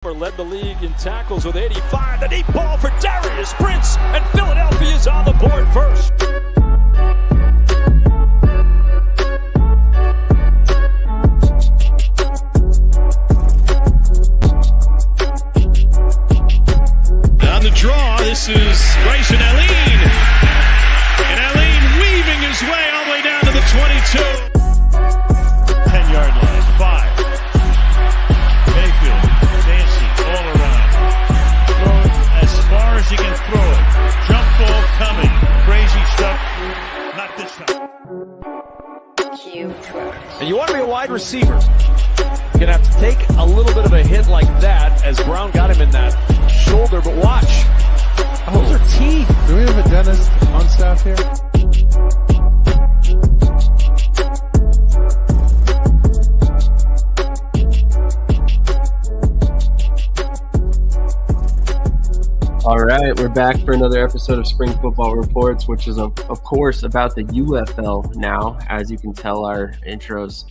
Led the league in tackles with 85. The deep ball for Darius Prince, and Philadelphia's on the board first. On the draw, this is Bryce and Aline. And Aline weaving his way all the way down to the 22. 10-yard line, 5. Mayfield, Dancy, all around. Throwing as far as he can throw it. Jump ball coming. Crazy stuff. Not this time. And you want to be a wide receiver. You're going to have to take a little bit of a hit like that as Brown got him in that shoulder, but watch. Those are teeth. Do we have a dentist on staff here? All right, we're back for another episode of Spring Football Reports, which is, of course, about the UFL now. As you can tell, our intro's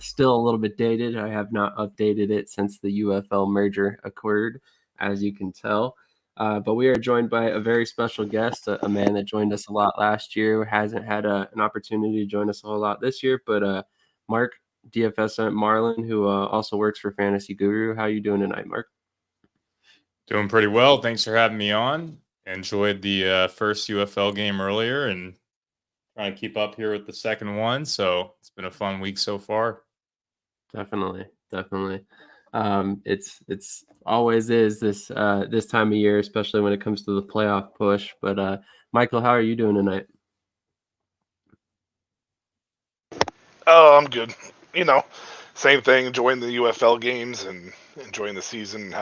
still a little bit dated. I have not updated it since the UFL merger occurred, as you can tell. But we are joined by a very special guest, a man that joined us a lot last year, hasn't had an opportunity to join us a whole lot this year, but Mark, DFS Marlin, who also works for Fantasy Guru. How are you doing tonight, Mark? Doing pretty well. Thanks for having me on. Enjoyed the first UFL game earlier and trying to keep up here with the second one. So it's been a fun week so far. Definitely. It's always is this time of year, especially when it comes to the playoff push. But Michael, how are you doing tonight? Oh, I'm good. Same thing, enjoying the UFL games and enjoying the season.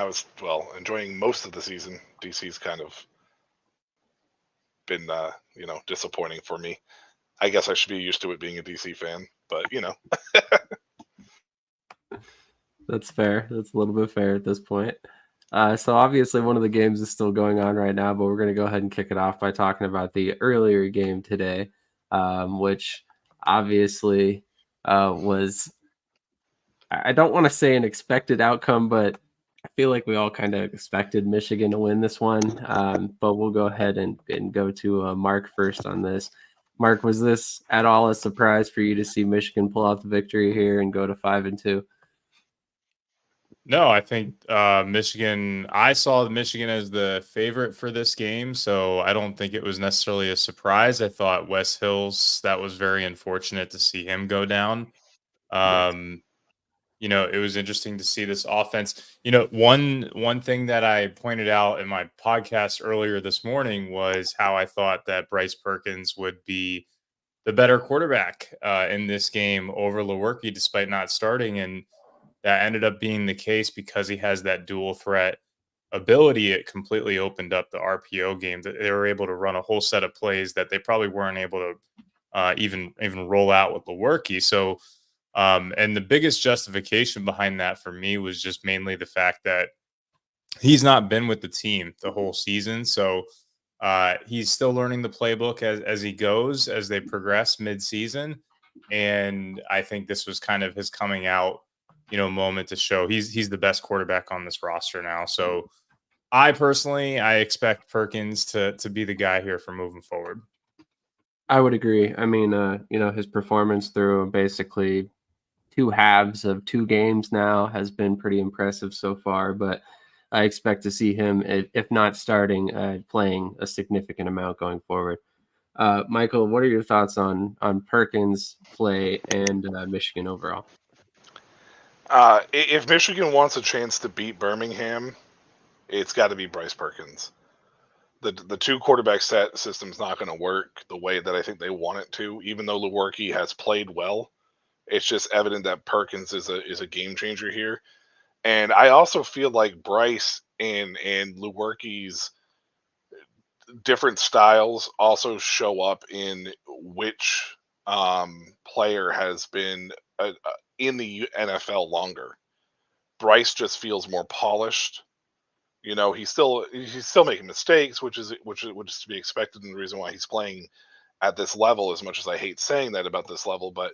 Enjoying most of the season. DC's kind of been, disappointing for me. I guess I should be used to it being a DC fan, but, That's fair. That's a little bit fair at this point. So obviously one of the games is still going on right now, but we're going to go ahead and kick it off by talking about the earlier game today, which obviously was, I don't want to say an expected outcome, but I feel like we all kind of expected Michigan to win this one. But we'll go ahead and go to Mark first on this. Mark, was this at all a surprise for you to see Michigan pull out the victory here and go to 5-2? No, I think Michigan, I saw Michigan as the favorite for this game, so I don't think it was necessarily a surprise. I thought Wes Hills, that was very unfortunate to see him go down. It was interesting to see this offense. One thing that I pointed out in my podcast earlier this morning was how I thought that Bryce Perkins would be the better quarterback in this game over Lewerke, despite not starting. And that ended up being the case because he has that dual threat ability. It completely opened up the RPO game. That they were able to run a whole set of plays that they probably weren't able to even roll out with Lewerke. So, and the biggest justification behind that for me was just mainly the fact that he's not been with the team the whole season. So he's still learning the playbook as he goes, as they progress mid-season. And I think this was kind of his coming out, moment to show he's the best quarterback on this roster now. So I expect Perkins to be the guy here for moving forward. I would agree. I mean, his performance through basically 2 halves of 2 games now has been pretty impressive so far, but I expect to see him, if not starting, playing a significant amount going forward. Michael, what are your thoughts on Perkins' play and Michigan overall? If Michigan wants a chance to beat Birmingham, it's got to be Bryce Perkins. The 2 quarterback set system's not going to work the way that I think they want it to. Even though Lewerke has played well, it's just evident that Perkins is a game changer here. And I also feel like Bryce and Lewerke's different styles also show up in which player has been in the NFL longer. Bryce just feels more polished. He's still making mistakes, which is to be expected, and the reason why he's playing at this level, as much as I hate saying that about this level. But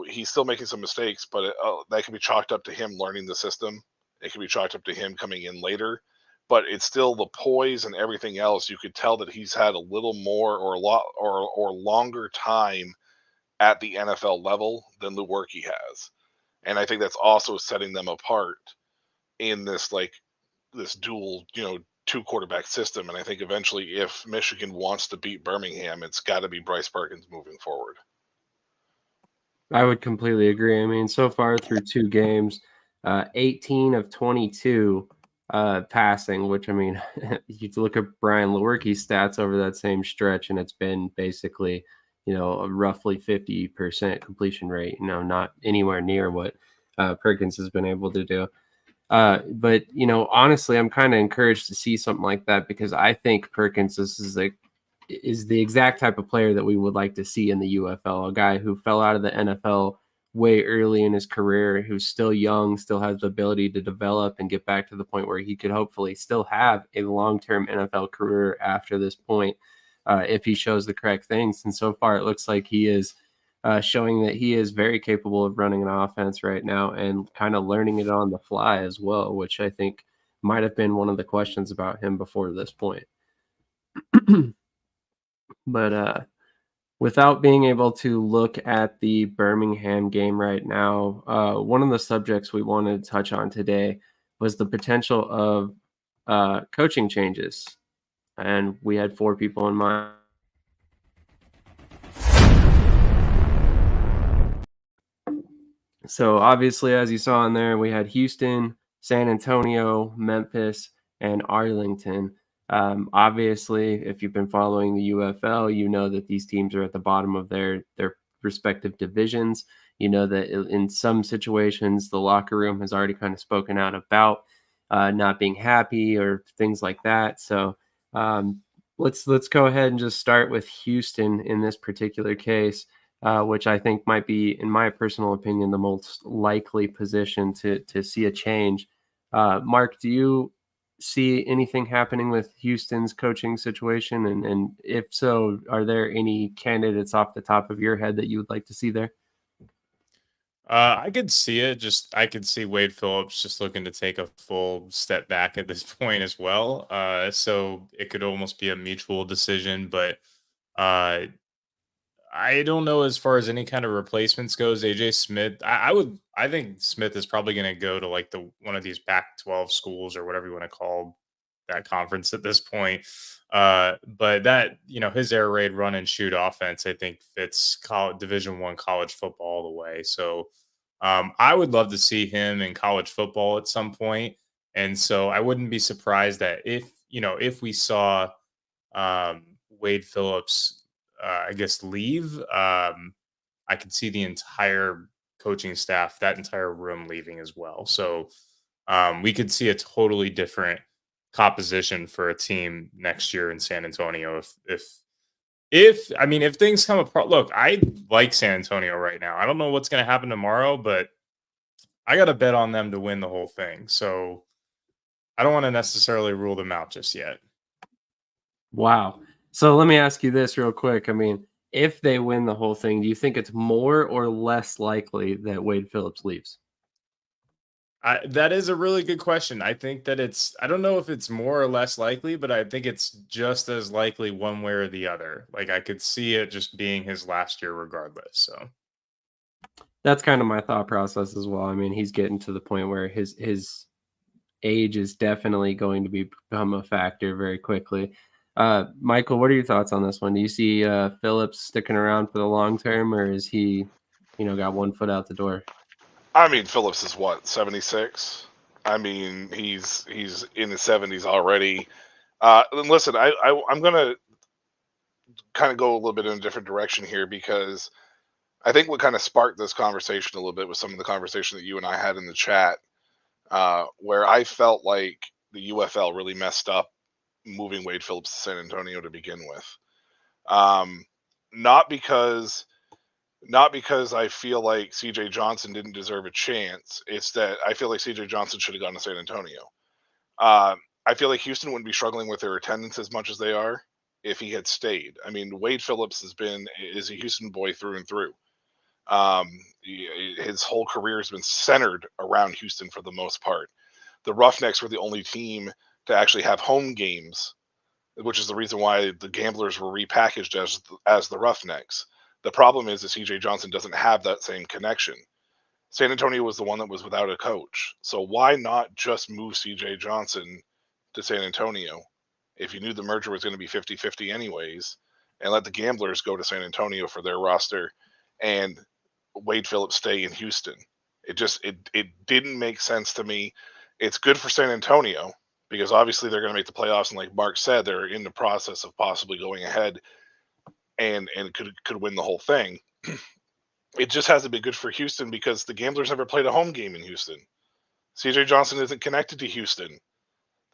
he's still making some mistakes, but that can be chalked up to him learning the system it can be chalked up to him coming in later. But it's still the poise and everything else. You could tell that he's had a little more or a lot or longer time at the NFL level than Lewerke has. And I think that's also setting them apart in this this dual, two quarterback system. And I think eventually if Michigan wants to beat Birmingham, it's got to be Bryce Perkins moving forward. I would completely agree. I mean, so far through 2 games, 18 of 22 passing, which, I mean, you look at Brian Lewerke's stats over that same stretch, and it's been basically, a roughly 50% completion rate, not anywhere near what Perkins has been able to do. But, honestly, I'm kind of encouraged to see something like that because I think Perkins is the exact type of player that we would like to see in the UFL, a guy who fell out of the NFL way early in his career, who's still young, still has the ability to develop and get back to the point where he could hopefully still have a long-term NFL career after this point if he shows the correct things. And so far, it looks like he is showing that he is very capable of running an offense right now and kind of learning it on the fly as well, which I think might have been one of the questions about him before this point. But without being able to look at the Birmingham game right now, one of the subjects we wanted to touch on today was the potential of coaching changes. And we had 4 people in mind. So obviously, as you saw in there, we had Houston, San Antonio, Memphis, and Arlington. Obviously, if you've been following the UFL, you know that these teams are at the bottom of their respective divisions. You know that in some situations, the locker room has already kind of spoken out about not being happy or things like that. So let's go ahead and just start with Houston in this particular case. Which I think might be, in my personal opinion, the most likely position to see a change. Mark, do you see anything happening with Houston's coaching situation? And if so, are there any candidates off the top of your head that you would like to see there? I could see it. I could see Wade Phillips just looking to take a full step back at this point as well. So it could almost be a mutual decision, but uh, I don't know as far as any kind of replacements goes. AJ Smith, I think Smith is probably going to go to like one of these Pac-12 schools or whatever you want to call that conference at this point. But that, his air raid run and shoot offense, I think fits Division I college football all the way. So I would love to see him in college football at some point. And so I wouldn't be surprised that if we saw Wade Phillips, I guess, leave, I could see the entire coaching staff, that entire room leaving as well. So we could see a totally different composition for a team next year in San Antonio. If things come apart, look, I like San Antonio right now. I don't know what's going to happen tomorrow, but I got to bet on them to win the whole thing. So I don't want to necessarily rule them out just yet. Wow. So let me ask you this real quick. I mean, if they win the whole thing, do you think it's more or less likely that Wade Phillips leaves? That is a really good question. I think that I don't know if it's more or less likely, but I think it's just as likely one way or the other. Like I could see it just being his last year regardless. So that's kind of my thought process as well. I mean, he's getting to the point where his age is definitely going to become a factor very quickly. Michael, what are your thoughts on this one? Do you see Phillips sticking around for the long term, or is he, got one foot out the door? I mean, Phillips is what, 76? I mean, he's in his 70s already. Listen, I'm gonna kind of go a little bit in a different direction here because I think what kind of sparked this conversation a little bit was some of the conversation that you and I had in the chat, where I felt like the UFL really messed up moving Wade Phillips to San Antonio to begin with. Not because I feel like CJ Johnson didn't deserve a chance. It's that I feel like CJ Johnson should have gone to San Antonio. I feel like Houston wouldn't be struggling with their attendance as much as they are if he had stayed. I mean, Wade Phillips is a Houston boy through and through. His whole career has been centered around Houston for the most part. the Roughnecks were the only team to actually have home games, which is the reason why the Gamblers were repackaged as the Roughnecks. The problem is that CJ Johnson doesn't have that same connection. San Antonio was the one that was without a coach. So why not just move CJ Johnson to San Antonio if you knew the merger was going to be 50-50 anyways, and let the Gamblers go to San Antonio for their roster and Wade Phillips stay in Houston? It didn't make sense to me. It's good for San Antonio because obviously they're going to make the playoffs, and like Mark said, they're in the process of possibly going ahead and could win the whole thing. It just hasn't been good for Houston because the Gamblers never played a home game in Houston. CJ Johnson isn't connected to Houston.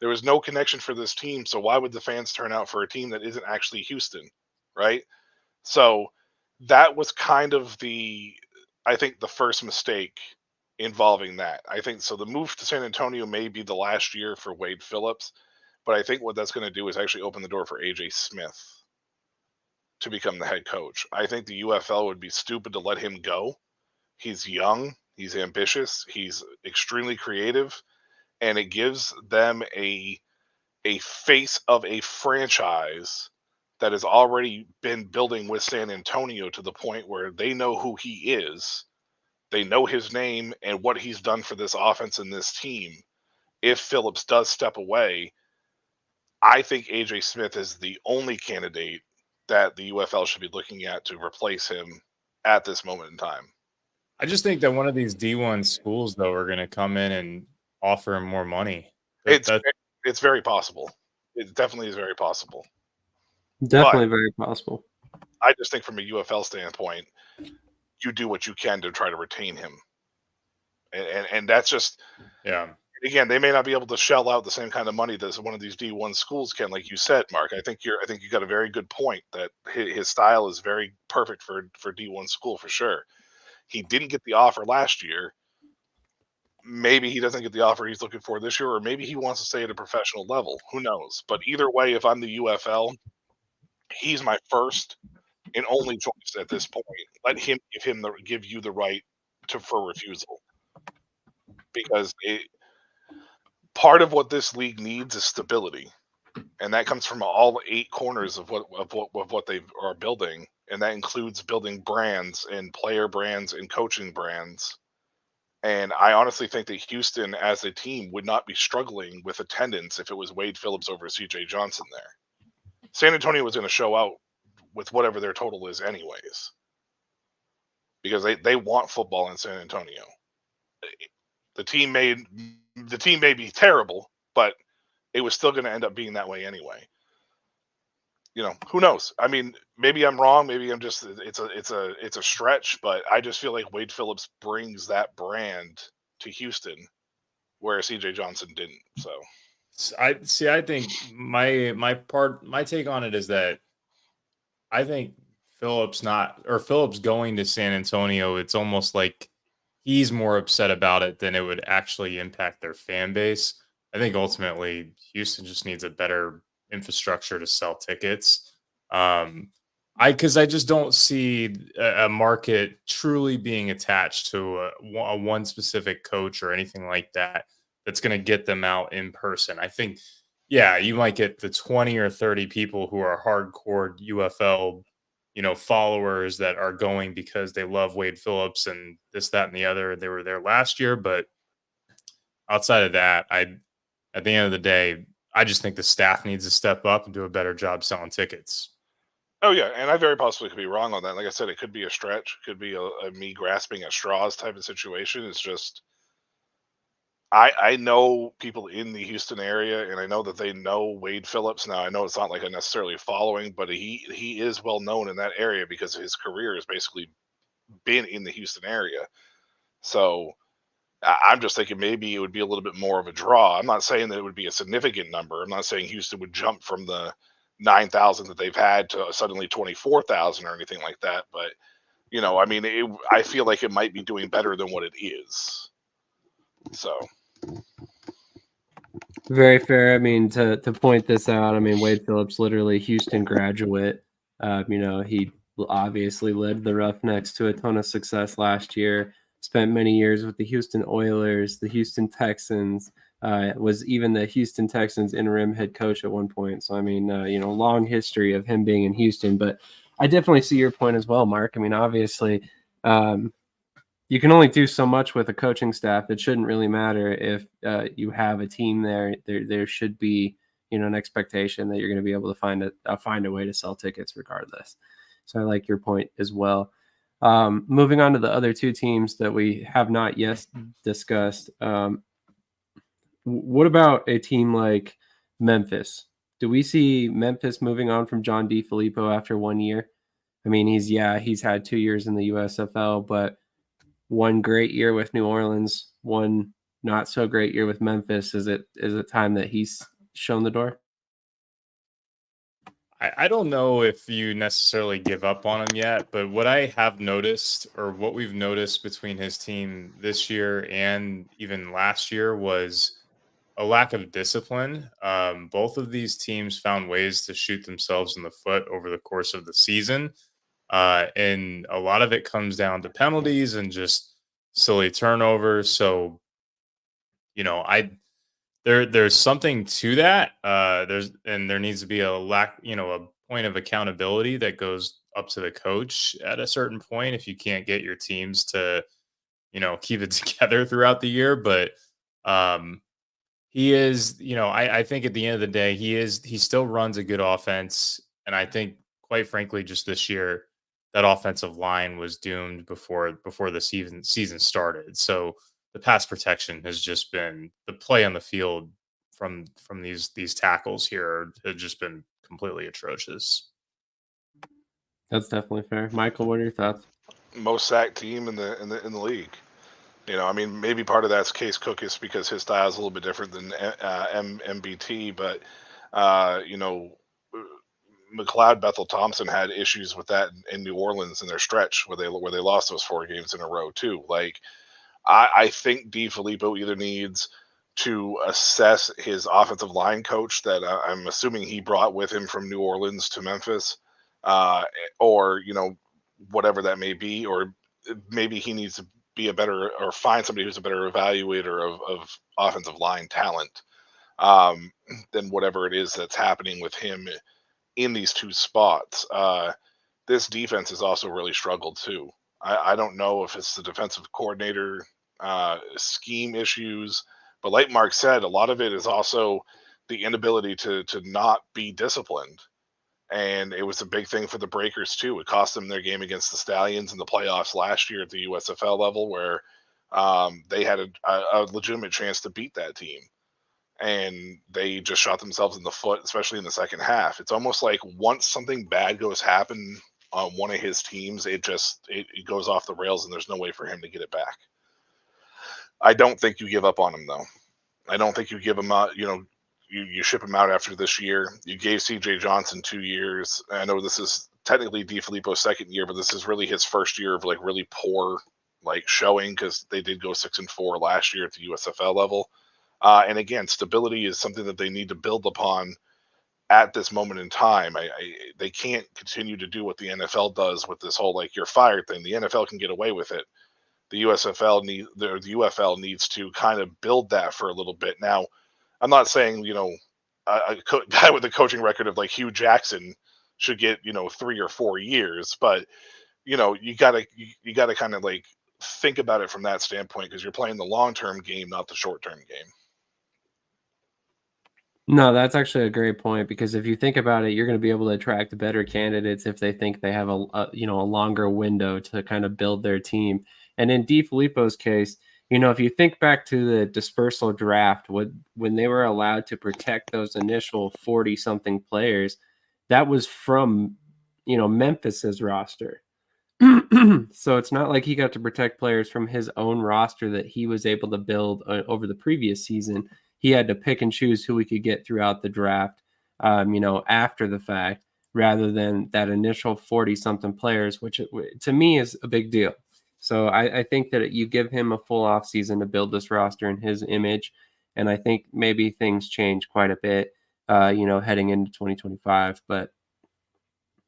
There was no connection for this team, so why would the fans turn out for a team that isn't actually Houston, right? So that was kind of I think the first mistake involving that. I think so the move to San Antonio may be the last year for Wade Phillips, but I think what that's going to do is actually open the door for AJ Smith to become the head coach. I think the UFL would be stupid to let him go. He's young, he's ambitious, he's extremely creative, and it gives them a face of a franchise that has already been building with San Antonio to the point where they know who he is. They know his name and what he's done for this offense and this team. If Phillips does step away, I think AJ Smith is the only candidate that the UFL should be looking at to replace him at this moment in time. I just think that one of these D1 schools, though, are going to come in and offer him more money. It's very possible. It definitely is very possible. Definitely very possible. I just think from a UFL standpoint, you do what you can to try to retain him. And that's just, again, they may not be able to shell out the same kind of money that one of these D1 schools can, like you said, Mark. I think you got a very good point that his style is very perfect for D1 school for sure. He didn't get the offer last year. Maybe he doesn't get the offer he's looking for this year, or maybe he wants to stay at a professional level. Who knows? But either way, if I'm the UFL, he's my first and only choice at this point. Let him give you the right for refusal, because part of what this league needs is stability, and that comes from all 8 corners of what they are building, and that includes building brands and player brands and coaching brands. And I honestly think that Houston as a team would not be struggling with attendance if it was Wade Phillips over CJ Johnson there. San Antonio was going to show out with whatever their total is anyways, because they want football in San Antonio. The team may be terrible, but it was still going to end up being that way anyway. Who knows? I mean, maybe I'm wrong. Maybe I'm just it's a stretch, but I just feel like Wade Phillips brings that brand to Houston where CJ Johnson didn't. So I think my take on it is that I think Phillips going to San Antonio, it's almost like he's more upset about it than it would actually impact their fan base. I think ultimately Houston just needs a better infrastructure to sell tickets. Because I just don't see a market truly being attached to a one specific coach or anything like that that's going to get them out in person. I think, you might get the 20 or 30 people who are hardcore UFL, followers that are going because they love Wade Phillips and this, that, and the other. They were there last year, but outside of that, at the end of the day, I just think the staff needs to step up and do a better job selling tickets. Oh, yeah, and I very possibly could be wrong on that. Like I said, it could be a stretch. It could be a me grasping at straws type of situation. It's just I know people in the Houston area, and I know that they know Wade Phillips. Now, I know it's not like a necessarily following, but he is well known in that area because his career has basically been in the Houston area. So I'm just thinking maybe it would be a little bit more of a draw. I'm not saying that it would be a significant number. I'm not saying Houston would jump from the 9,000 that they've had to suddenly 24,000 or anything like that. But, I feel like it might be doing better than what it is. So. Very fair. I mean, to point this out, Wade Phillips, literally Houston graduate. He obviously led the Roughnecks to a ton of success last year. Spent many years with the Houston Oilers, the Houston Texans, Was even the Houston Texans interim head coach at one point. So, I mean, long history of him being in Houston. But I definitely see your point as well, Mark. I mean, obviously, you can only do so much with a coaching staff. It shouldn't really matter if you have a team there. There should be, an expectation that you're going to be able to find a way to sell tickets regardless. So I like your point as well. Moving on to the other two teams that we have not yet discussed. What about a team like Memphis? Do we see Memphis moving on from John DeFilippo after 1 year? I mean, he's had 2 years in the USFL, but one great year with New Orleans, one not so great year with Memphis. Is it time that he's shown the door? I don't know if you necessarily give up on him yet, but what I have noticed, or what we've noticed between his team this year and even last year, was a lack of discipline. Both of these teams found ways to shoot themselves in the foot over the course of the season. And a lot of it comes down to penalties and just silly turnovers. So, there's something to that. There needs to be a point of accountability that goes up to the coach at a certain point if you can't get your teams to, keep it together throughout the year. But he is, I think at the end of the day, he still runs a good offense. And I think, quite frankly, just this year, that offensive line was doomed before the season started. So the pass protection has just been, the play on the field from these tackles here have just been completely atrocious. That's definitely fair. Michael, what are your thoughts? Most sacked team in the league. I mean, maybe part of that's Case Cookus because his style is a little bit different than MBT, but McLeod Bethel Thompson had issues with that in New Orleans in their stretch where they lost those 4 games in a row too. Like, I think DeFilippo either needs to assess his offensive line coach that I'm assuming he brought with him from New Orleans to Memphis, or whatever that may be, or maybe he needs to be a better, or find somebody who's a better evaluator of offensive line talent than whatever it is that's happening with him in these 2 spots. This defense has also really struggled too. I don't know if it's the defensive coordinator scheme issues, but like Mark said, a lot of it is also the inability to not be disciplined. And it was a big thing for the Breakers too. It cost them their game against the Stallions in the playoffs last year at the USFL level, where they had a legitimate chance to beat that team, and they just shot themselves in the foot, especially in the second half. It's almost like once something bad happen on one of his teams, it goes off the rails, and there's no way for him to get it back. I don't think you give up on him, though. I don't think you give him out. You ship him out after this year. You gave CJ Johnson 2 years. I know this is technically DeFilippo's second year, but this is really his first year of like really poor showing, because they did go 6-4 last year at the USFL level. And again, stability is something that they need to build upon at this moment in time. They can't continue to do what the NFL does with this whole you're fired thing. The NFL can get away with it. The USFL the UFL needs to kind of build that for a little bit. Now, I'm not saying a guy with a coaching record of Hugh Jackson should get 3 or 4 years, but you gotta kind of think about it from that standpoint, because you're playing the long-term game, not the short-term game. No, that's actually a great point, because if you think about it, you're going to be able to attract better candidates if they think they have a longer window to kind of build their team. And in DeFilippo's case, if you think back to the dispersal draft, when they were allowed to protect those initial 40-something players, that was from, Memphis's roster. So it's not like he got to protect players from his own roster that he was able to build over the previous season. He had to pick and choose who he could get throughout the draft, after the fact, rather than that initial 40-something players, which to me is a big deal. So I think that you give him a full off season to build this roster in his image. And I think maybe things change quite a bit, heading into 2025. But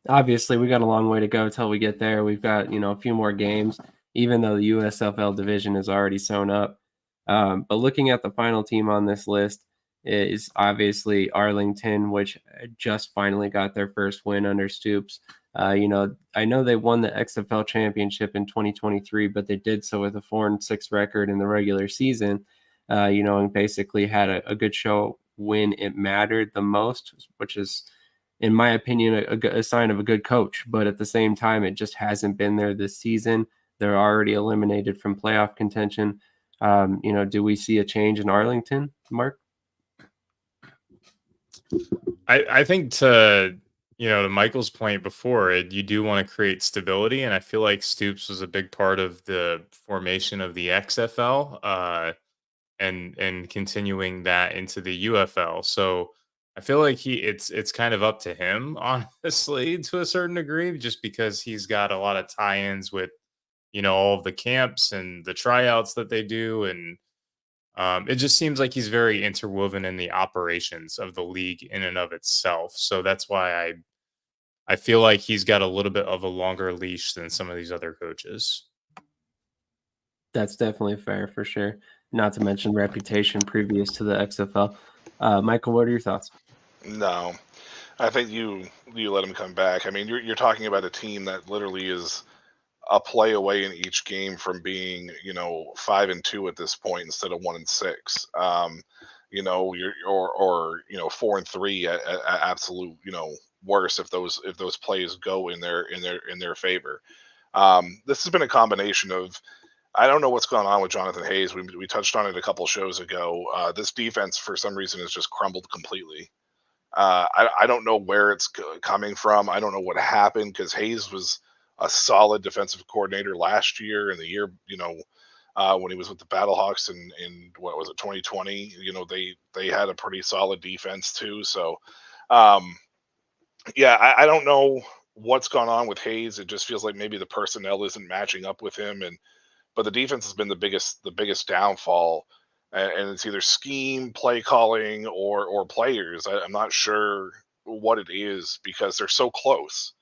obviously, we got a long way to go till we get there. We've got, a few more games, even though the USFL division is already sewn up. But looking at the final team on this list is obviously Arlington, which just finally got their first win under Stoops. I know they won the XFL championship in 2023, but they did so with a 4-6 record in the regular season, and basically had a good show when it mattered the most, which is, in my opinion, a sign of a good coach. But at the same time, it just hasn't been there this season. They're already eliminated from playoff contention. Do we see a change in Arlington, Mark? I think to Michael's point before, you do want to create stability, and I feel like Stoops was a big part of the formation of the XFL, and continuing that into the UFL. So I feel like it's kind of up to him, honestly, to a certain degree, just because he's got a lot of tie-ins with all of the camps and the tryouts that they do, and it just seems like he's very interwoven in the operations of the league in and of itself. So that's why I feel like he's got a little bit of a longer leash than some of these other coaches. That's definitely fair for sure. Not to mention reputation previous to the XFL. Michael, what are your thoughts? No, I think you let him come back. I mean, you're talking about a team that literally is a play away in each game from being 5-2 at this point instead of 1-6. You're or 4-3 at absolute worse if those plays go in their favor. This has been a combination of, I don't know what's going on with Jonathan Hayes. We touched on it a couple shows ago. This defense for some reason has just crumbled completely. I don't know where it's coming from. I don't know what happened, because Hayes was a solid defensive coordinator last year, and the year when he was with the Battlehawks in what was it, 2020. They had a pretty solid defense too. So I don't know what's gone on with Hayes. It just feels like maybe the personnel isn't matching up with him, but the defense has been the biggest downfall. And it's either scheme, play calling, or players. I'm not sure what it is, because they're so close,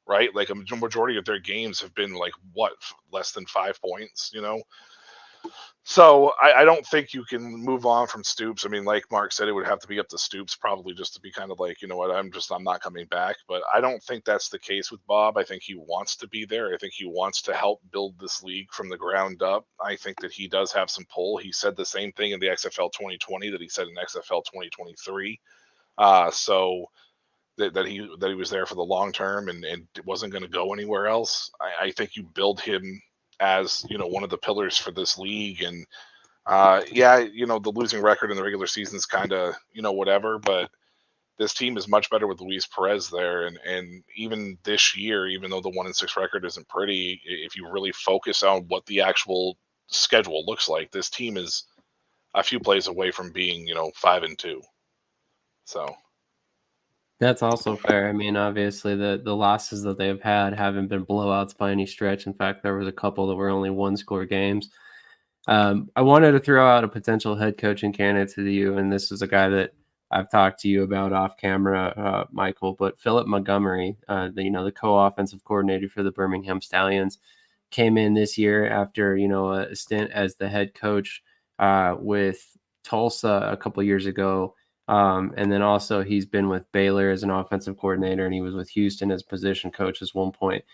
right? Like, a majority of their games have been like less than 5 points, So I don't think you can move on from Stoops. I mean, like Mark said, it would have to be up to Stoops probably just to be kind of like, you know what, I'm not coming back. But I don't think that's the case with Bob. I think he wants to be there. I think he wants to help build this league from the ground up. I think that he does have some pull. He said the same thing in the XFL 2020 that he said in XFL 2023. So that he was there for the long term, and wasn't going to go anywhere else. I think you build him as one of the pillars for this league. And the losing record in the regular season is kind of whatever, but this team is much better with Luis Perez there. And even this year, even though the 1-6 record isn't pretty, if you really focus on what the actual schedule looks like, this team is a few plays away from being 5-2. So That's also fair. I mean, obviously, the losses that they've had haven't been blowouts by any stretch. In fact, there was a couple that were only one-score games. I wanted to throw out a potential head coaching candidate to you, and this is a guy that I've talked to you about off camera, Michael. But Philip Montgomery, the co-offensive coordinator for the Birmingham Stallions, came in this year after a stint as the head coach with Tulsa a couple years ago. And then also he's been with Baylor as an offensive coordinator, and he was with Houston as position coach at one point.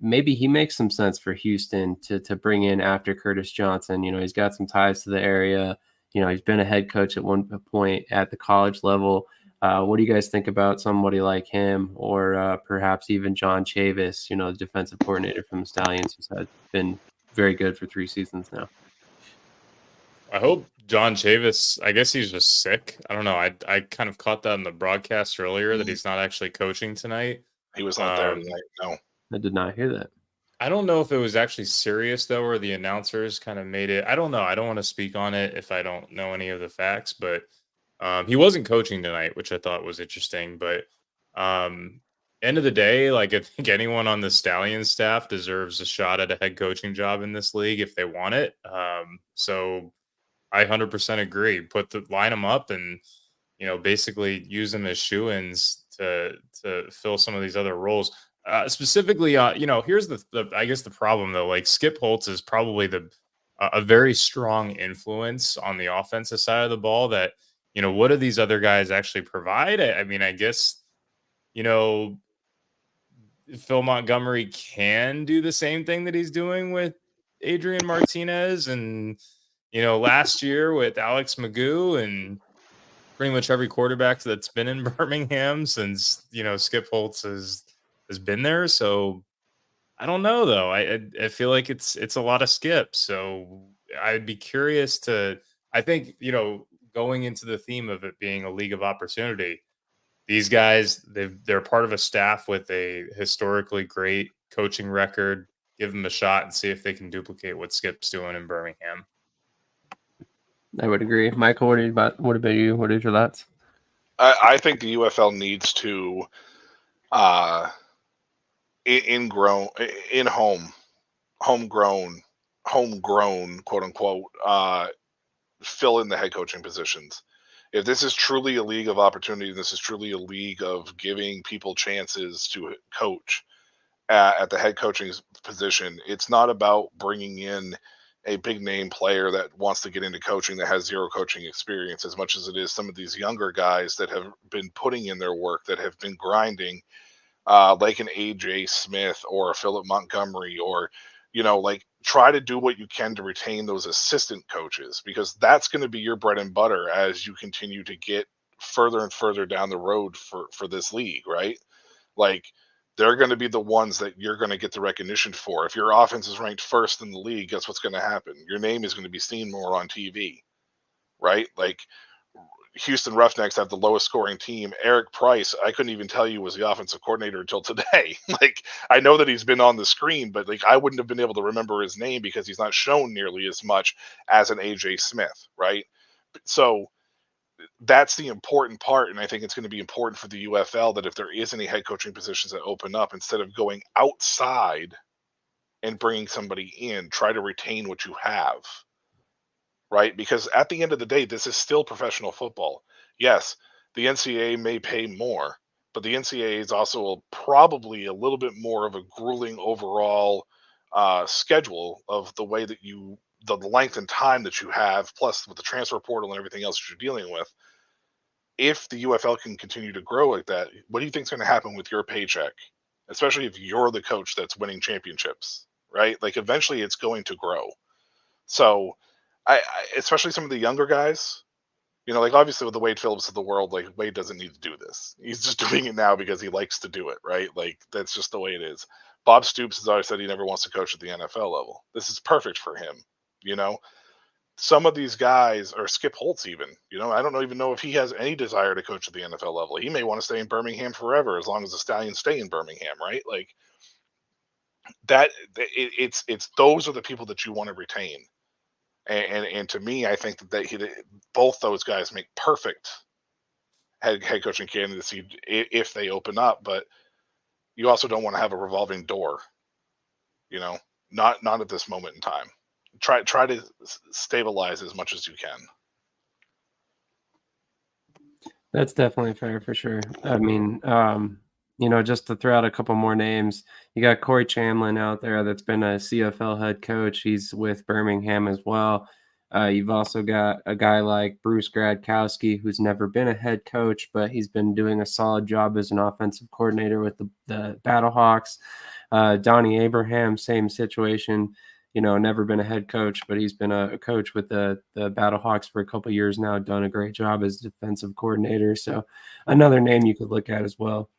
Maybe he makes some sense for Houston to bring in after Curtis Johnson. He's got some ties to the area. He's been a head coach at one point at the college level. What do you guys think about somebody like him, or perhaps even John Chavis, the defensive coordinator from the Stallions, who's been very good for 3 seasons now? I hope John Chavis, I guess he's just sick. I don't know. I kind of caught that in the broadcast earlier that he's not actually coaching tonight. He was not there tonight. No, I did not hear that. I don't know if it was actually serious, though, or the announcers kind of made it. I don't know. I don't want to speak on it if I don't know any of the facts, but he wasn't coaching tonight, which I thought was interesting. But end of the day, like, I think anyone on the Stallions staff deserves a shot at a head coaching job in this league if they want it. So I 100% agree. Line them up and, basically use them as shoo-ins to fill some of these other roles. Specifically, here's the I guess the problem though. Like, Skip Holtz is probably the a very strong influence on the offensive side of the ball that, what do these other guys actually provide? I mean, I guess, Phil Montgomery can do the same thing that he's doing with Adrian Martinez and, last year with Alex Magoo and pretty much every quarterback that's been in Birmingham since, Skip Holtz has been there. So I don't know though. I feel like it's a lot of skips. So I'd be curious to, I think, going into the theme of it being a league of opportunity, these guys, they're part of a staff with a historically great coaching record. Give them a shot and see if they can duplicate what Skip's doing in Birmingham. I would agree. Michael, what about you? What is your thoughts? I think the UFL needs to homegrown, quote unquote, fill in the head coaching positions. If this is truly a league of opportunity, this is truly a league of giving people chances to coach at the head coaching position. It's not about bringing in a big name player that wants to get into coaching that has zero coaching experience, as much as it is some of these younger guys that have been putting in their work, that have been grinding, like an AJ Smith or a Philip Montgomery, or like, try to do what you can to retain those assistant coaches, because that's going to be your bread and butter as you continue to get further and further down the road for this league, right? Like, they're going to be the ones that you're going to get the recognition for. If your offense is ranked first in the league, guess what's going to happen? Your name is going to be seen more on TV, right? Like, Houston Roughnecks have the lowest scoring team. Eric Price, I couldn't even tell you was the offensive coordinator until today. Like, I know that he's been on the screen, but like, I wouldn't have been able to remember his name because he's not shown nearly as much as an AJ Smith, right? So that's the important part, and I think it's going to be important for the UFL that if there is any head coaching positions that open up, instead of going outside and bringing somebody in, try to retain what you have, right? Because at the end of the day, this is still professional football. Yes, the NCAA may pay more, but the NCAA is also probably a little bit more of a grueling overall schedule of the way that the length and time that you have, plus with the transfer portal and everything else that you're dealing with. If the UFL can continue to grow like that, what do you think is going to happen with your paycheck? Especially if you're the coach that's winning championships, right? Like, eventually it's going to grow. So I especially some of the younger guys, like, obviously with the Wade Phillips of the world, like, Wade doesn't need to do this. He's just doing it now because he likes to do it, right? Like, that's just the way it is. Bob Stoops has always said he never wants to coach at the NFL level. This is perfect for him, Some of these guys, or Skip Holtz even, I don't even know if he has any desire to coach at the NFL level. He may want to stay in Birmingham forever, as long as the Stallions stay in Birmingham, right? Like, it's those are the people that you want to retain. And to me, I think that both those guys make perfect head coaching candidacy if they open up. But you also don't want to have a revolving door, not at this moment in time. Try to stabilize as much as you can. That's definitely fair for sure. I mean, just to throw out a couple more names, you got Corey Chamlin out there that's been a CFL head coach. He's with Birmingham as well. You've also got a guy like Bruce Gradkowski, who's never been a head coach, but he's been doing a solid job as an offensive coordinator with the Battlehawks. Donnie Abraham, same situation. Never been a head coach, but he's been a coach with the Battlehawks for a couple of years now, done a great job as defensive coordinator. So another name you could look at as well.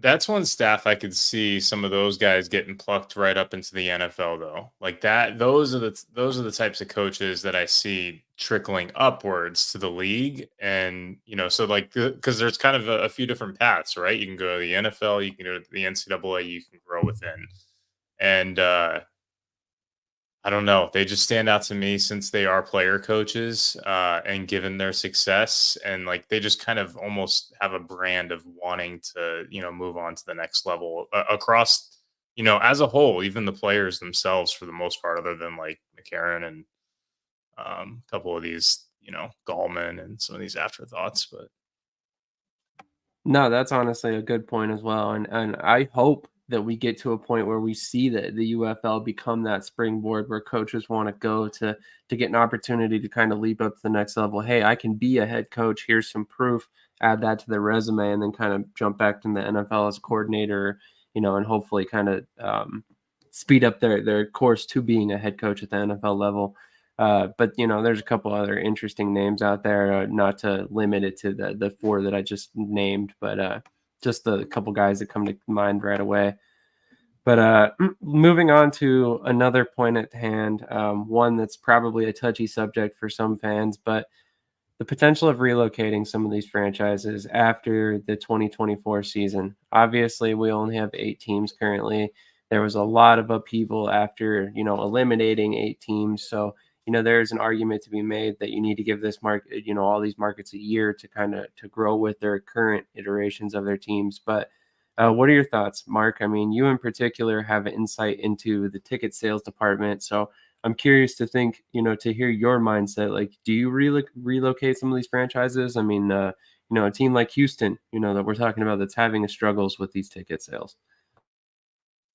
That's one staff I could see some of those guys getting plucked right up into the NFL, though. Like that, those are the types of coaches that I see trickling upwards to the league. And, so like, because there's kind of a few different paths, right? You can go to the NFL, you can go to the NCAA, you can grow within. And, I don't know. They just stand out to me since they are player coaches, and given their success, and like they just kind of almost have a brand of wanting to, move on to the next level across, as a whole, even the players themselves for the most part, other than like McCarron and a couple of these, Gallman and some of these afterthoughts. But no, that's honestly a good point as well. And I hope that we get to a point where we see that the UFL become that springboard where coaches want to go to get an opportunity to kind of leap up to the next level. Hey, I can be a head coach. Here's some proof. Add that to their resume, and then kind of jump back to the NFL as a coordinator, and hopefully kind of speed up their course to being a head coach at the NFL level. But there's a couple other interesting names out there, not to limit it to the four that I just named, but just a couple guys that come to mind right away. But moving on to another point at hand, one that's probably a touchy subject for some fans, but the potential of relocating some of these franchises after the 2024 season. Obviously, we only have 8 teams currently. There was a lot of upheaval after, eliminating 8 teams. So, there's an argument to be made that you need to give this market, all these markets a year to kind of to grow with their current iterations of their teams. But what are your thoughts, Mark? I mean, you in particular have insight into the ticket sales department. So I'm curious to think, to hear your mindset. Like, do you relocate some of these franchises? I mean, a team like Houston, that we're talking about that's having struggles with these ticket sales.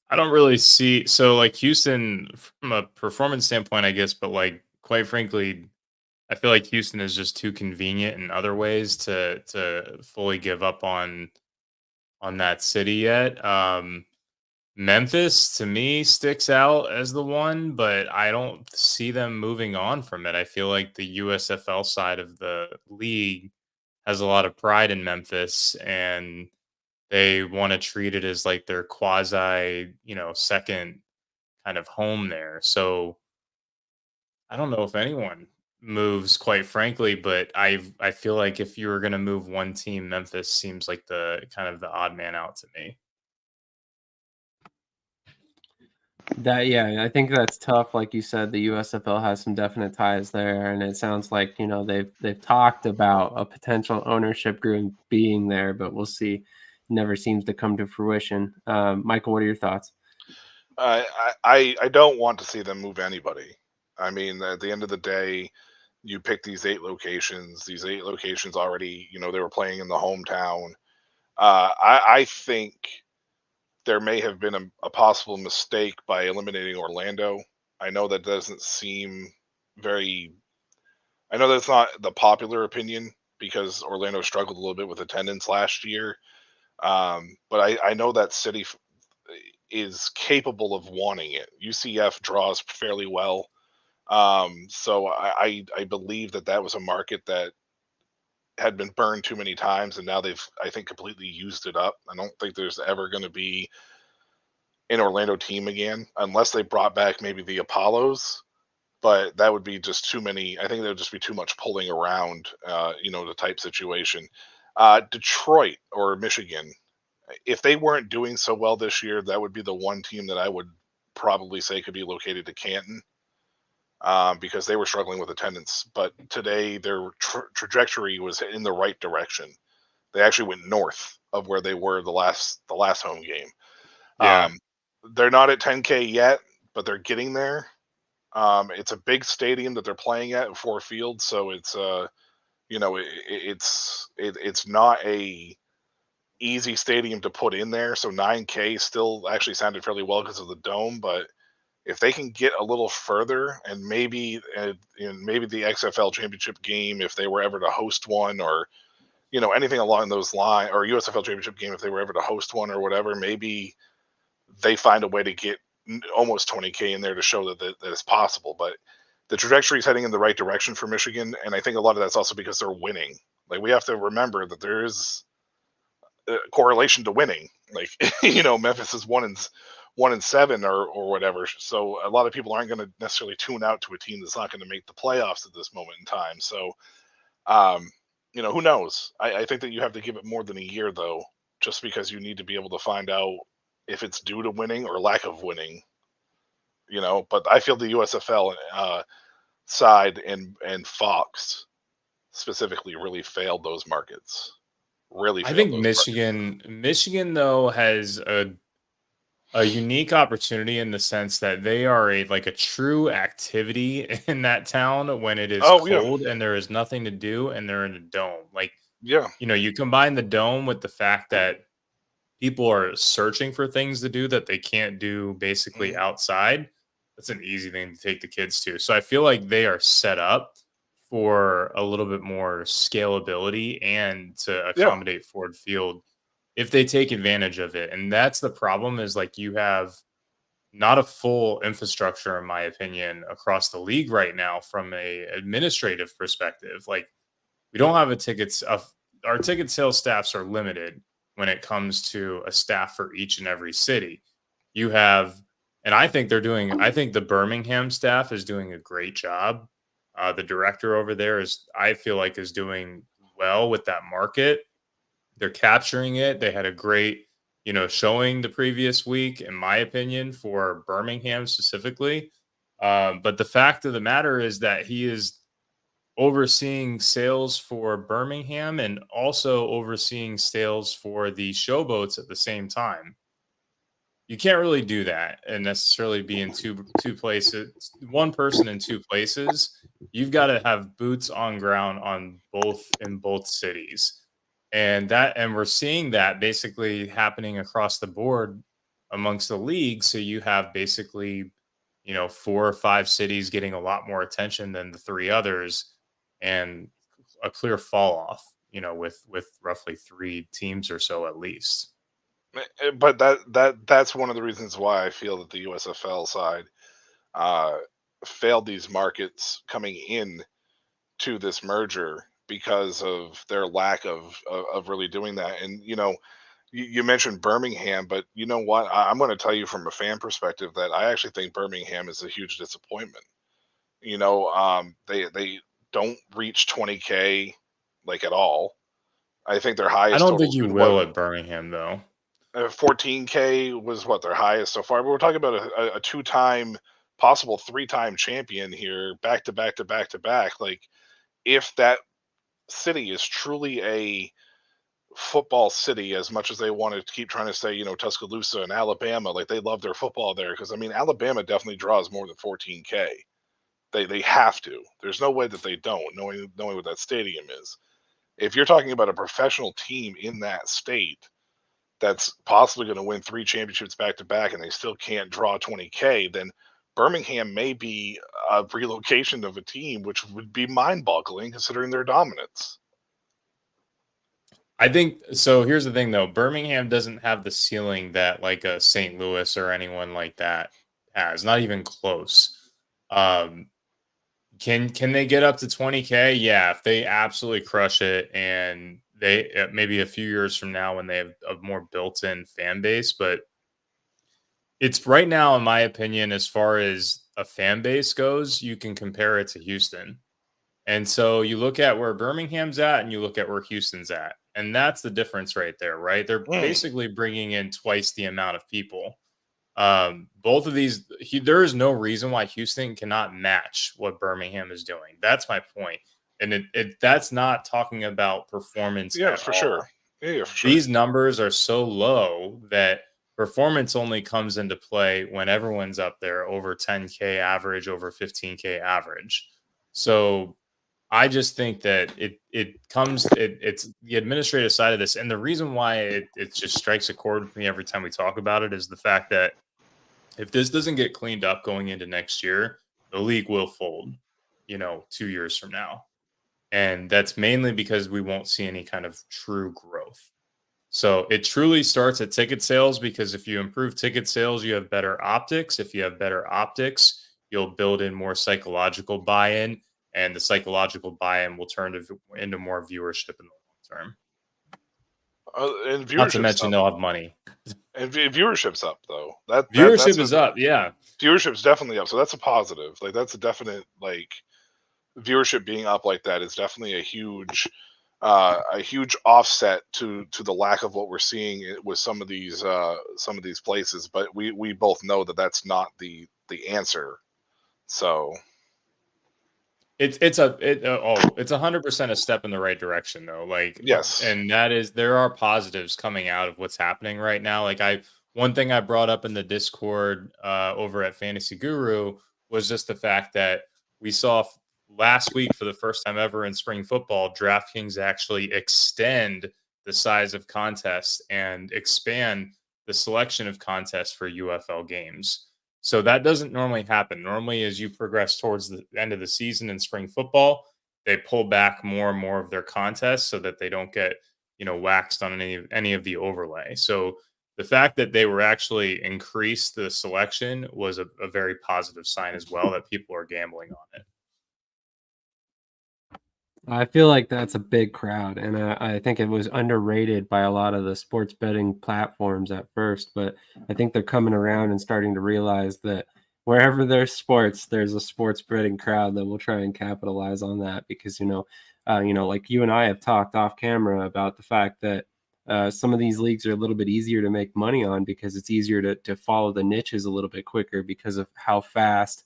I don't really see, so like Houston from a performance standpoint, I guess, but like quite frankly, I feel like Houston is just too convenient in other ways to fully give up on that city yet. Memphis to me sticks out as the one, but I don't see them moving on from it. I feel like the USFL side of the league has a lot of pride in Memphis, and they want to treat it as like their quasi, second kind of home there. So I don't know if anyone moves, quite frankly, but I feel like if you were going to move one team, Memphis seems like the kind of the odd man out to me. I think that's tough. Like you said, the USFL has some definite ties there, and it sounds like they've talked about a potential ownership group being there, but we'll see. Never seems to come to fruition. Michael, what are your thoughts? I don't want to see them move anybody. I mean, at the end of the day, you pick these 8 locations. These 8 locations already, they were playing in the hometown. I think there may have been a possible mistake by eliminating Orlando. I know that doesn't seem very. I know that's not the popular opinion because Orlando struggled a little bit with attendance last year. But I know that city is capable of wanting it. UCF draws fairly well. So I believe that was a market that had been burned too many times, and now they've, I think, completely used it up. I don't think there's ever going to be an Orlando team again unless they brought back maybe the Apollos, but that would be just too many. I think there would just be too much pulling around, the type situation. Detroit or Michigan, if they weren't doing so well this year, that would be the one team that I would probably say could be located to Canton, because they were struggling with attendance. But today their trajectory was in the right direction. They actually went north of where they were the last home game. Yeah. They're not at 10K yet, but they're getting there. It's a big stadium that they're playing at Ford Field, so it's it's not a easy stadium to put in there. So 9K still actually sounded fairly well because of the dome, but if they can get a little further, and maybe maybe the XFL championship game, if they were ever to host one, or anything along those lines, or USFL championship game if they were ever to host one or whatever, maybe they find a way to get almost 20K in there to show that it's possible. But the trajectory is heading in the right direction for Michigan, and I think a lot of that's also because they're winning. Like, we have to remember that there is a correlation to winning. Like, Memphis is 1-7 or whatever. So a lot of people aren't going to necessarily tune out to a team that's not going to make the playoffs at this moment in time. So, who knows? I think that you have to give it more than a year, though, just because you need to be able to find out if it's due to winning or lack of winning. But I feel the USFL side and Fox specifically really failed those markets. I think Michigan though has a unique opportunity in the sense that they are a true activity in that town when it is cold and there is nothing to do, and they're in a dome. Yeah. You combine the dome with the fact that people are searching for things to do that they can't do basically outside, that's an easy thing to take the kids to. So I feel like they are set up for a little bit more scalability and to Yeah. accommodate Ford Field if they take advantage of it. And that's the problem, is like you have not a full infrastructure, in my opinion, across the league right now from a administrative perspective. Like, we don't have our ticket sales staffs are limited when it comes to a staff for each and every city. You have, and I think I think the Birmingham staff is doing a great job. The director over there I feel like is doing well with that market. They're capturing it. They had a great, showing the previous week, in my opinion, for Birmingham specifically. But the fact of the matter is that he is overseeing sales for Birmingham and also overseeing sales for the showboats at the same time. You can't really do that and necessarily be in two places, one person in two places. You've got to have boots on ground in both cities. And we're seeing that basically happening across the board amongst the league. So you have basically, 4 or 5 cities getting a lot more attention than the 3 others, and a clear fall off, with roughly 3 teams or so at least. But that's one of the reasons why I feel that the USFL side failed these markets coming in to this merger, because of their lack of really doing that. And you mentioned Birmingham, but you know what? I'm going to tell you from a fan perspective that I actually think Birmingham is a huge disappointment. They don't reach 20K like at all. I think their I highest don't total think you was will at Birmingham, though. 14K was what their highest so far. But we're talking about a 2-time, possible 3-time champion here, back to back to back to back. Like, if that city is truly a football city, as much as they want to keep trying to say, Tuscaloosa and Alabama, like, they love their football there, because I mean, Alabama definitely draws more than 14K. They have to. There's no way that they don't, knowing what that stadium is. If you're talking about a professional team in that state that's possibly going to win 3 championships back to back, and they still can't draw 20K, then Birmingham may be a relocation of a team, which would be mind-boggling considering their dominance. I think so. Here's the thing, though. Birmingham doesn't have the ceiling that like a St. Louis or anyone like that has. Not even close. Can they get up to 20K? Yeah, if they absolutely crush it, and they maybe a few years from now when they have a more built-in fan base. But it's right now, in my opinion, as far as a fan base goes, you can compare it to Houston. And so you look at where Birmingham's at and you look at where Houston's at. And that's the difference right there, right? They're basically bringing in twice the amount of people. Both of these, there is no reason why Houston cannot match what Birmingham is doing. That's my point. And that's not talking about performance. Yeah, for sure. Yeah, for sure. These numbers are so low that performance only comes into play when everyone's up there over 10K average, over 15K average. So I just think that it's the administrative side of this. And the reason why it just strikes a chord with me every time we talk about it is the fact that if this doesn't get cleaned up going into next year, the league will fold, 2 years from now. And that's mainly because we won't see any kind of true growth. So it truly starts at ticket sales, because if you improve ticket sales, you have better optics. If you have better optics, you'll build in more psychological buy-in, and the psychological buy-in will turn into more viewership in the long term. And Not to mention they'll have money. And viewership's up, though. Viewership is up, yeah. Viewership's definitely up, so that's a positive. Like, that's a definite, like, viewership being up like that is definitely a huge offset to the lack of what we're seeing with some of these places. But we both know that that's not the answer. So it's 100% a step in the right direction, though. Like, yes, and there are positives coming out of what's happening right now. Like, one thing I brought up in the Discord over at Fantasy Guru was just the fact that we saw last week, for the first time ever in spring football, DraftKings actually extend the size of contests and expand the selection of contests for UFL games. So that doesn't normally happen. Normally, as you progress towards the end of the season in spring football, they pull back more and more of their contests so that they don't get, waxed on any of the overlay. So the fact that they were actually increased the selection was a very positive sign as well, that people are gambling on it. I feel like that's a big crowd, and I think it was underrated by a lot of the sports betting platforms at first, but I think they're coming around and starting to realize that wherever there's sports, there's a sports betting crowd that will try and capitalize on that because, like you and I have talked off camera about the fact that some of these leagues are a little bit easier to make money on because it's easier to follow the niches a little bit quicker because of how fast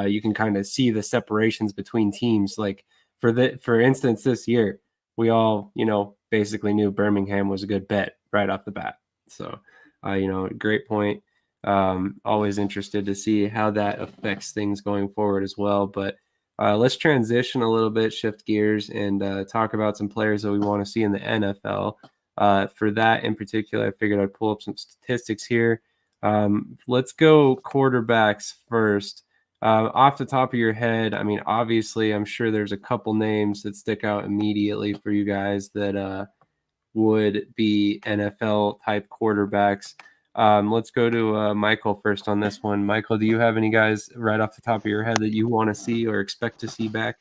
you can kind of see the separations between teams. Like, for instance, this year, we all, basically knew Birmingham was a good bet right off the bat. So, great point. Always interested to see how that affects things going forward as well. But let's transition a little bit, shift gears, and talk about some players that we want to see in the NFL. For that in particular, I figured I'd pull up some statistics here. Let's go quarterbacks first. Off the top of your head, I mean, obviously, I'm sure there's a couple names that stick out immediately for you guys that would be NFL type quarterbacks. Let's go to Michael first on this one. Michael, do you have any guys right off the top of your head that you want to see or expect to see back?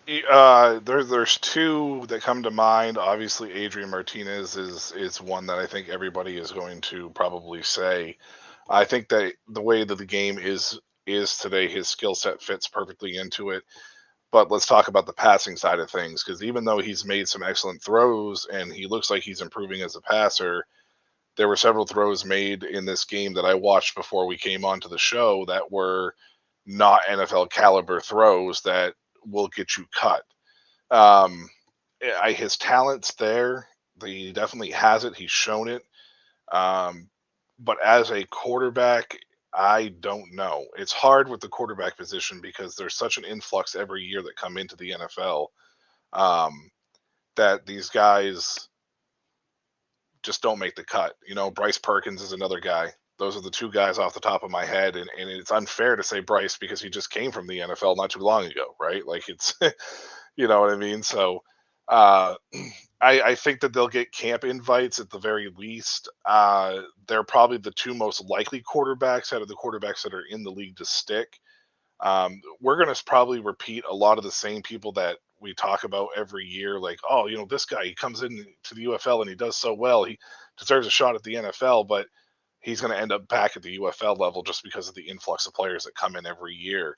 There's two that come to mind. Obviously, Adrian Martinez is one that I think everybody is going to probably say. I think that the way that the game is today, his skill set fits perfectly into it. But let's talk about the passing side of things, because even though he's made some excellent throws and he looks like he's improving as a passer, there were several throws made in this game that I watched before we came onto the show that were not NFL caliber throws that will get you cut. His talent's there. He definitely has it. He's shown it. But as a quarterback, I don't know. It's hard with the quarterback position because there's such an influx every year that come into the NFL that these guys just don't make the cut. Bryce Perkins is another guy. Those are the two guys off the top of my head, and it's unfair to say Bryce because he just came from the NFL not too long ago, right? Like it's, you know what I mean? So I think that they'll get camp invites at the very least. They're probably the two most likely quarterbacks out of the quarterbacks that are in the league to stick. We're going to probably repeat a lot of the same people that we talk about every year. Like, oh, this guy, he comes in to the UFL and he does so well. He deserves a shot at the NFL, but he's going to end up back at the UFL level just because of the influx of players that come in every year.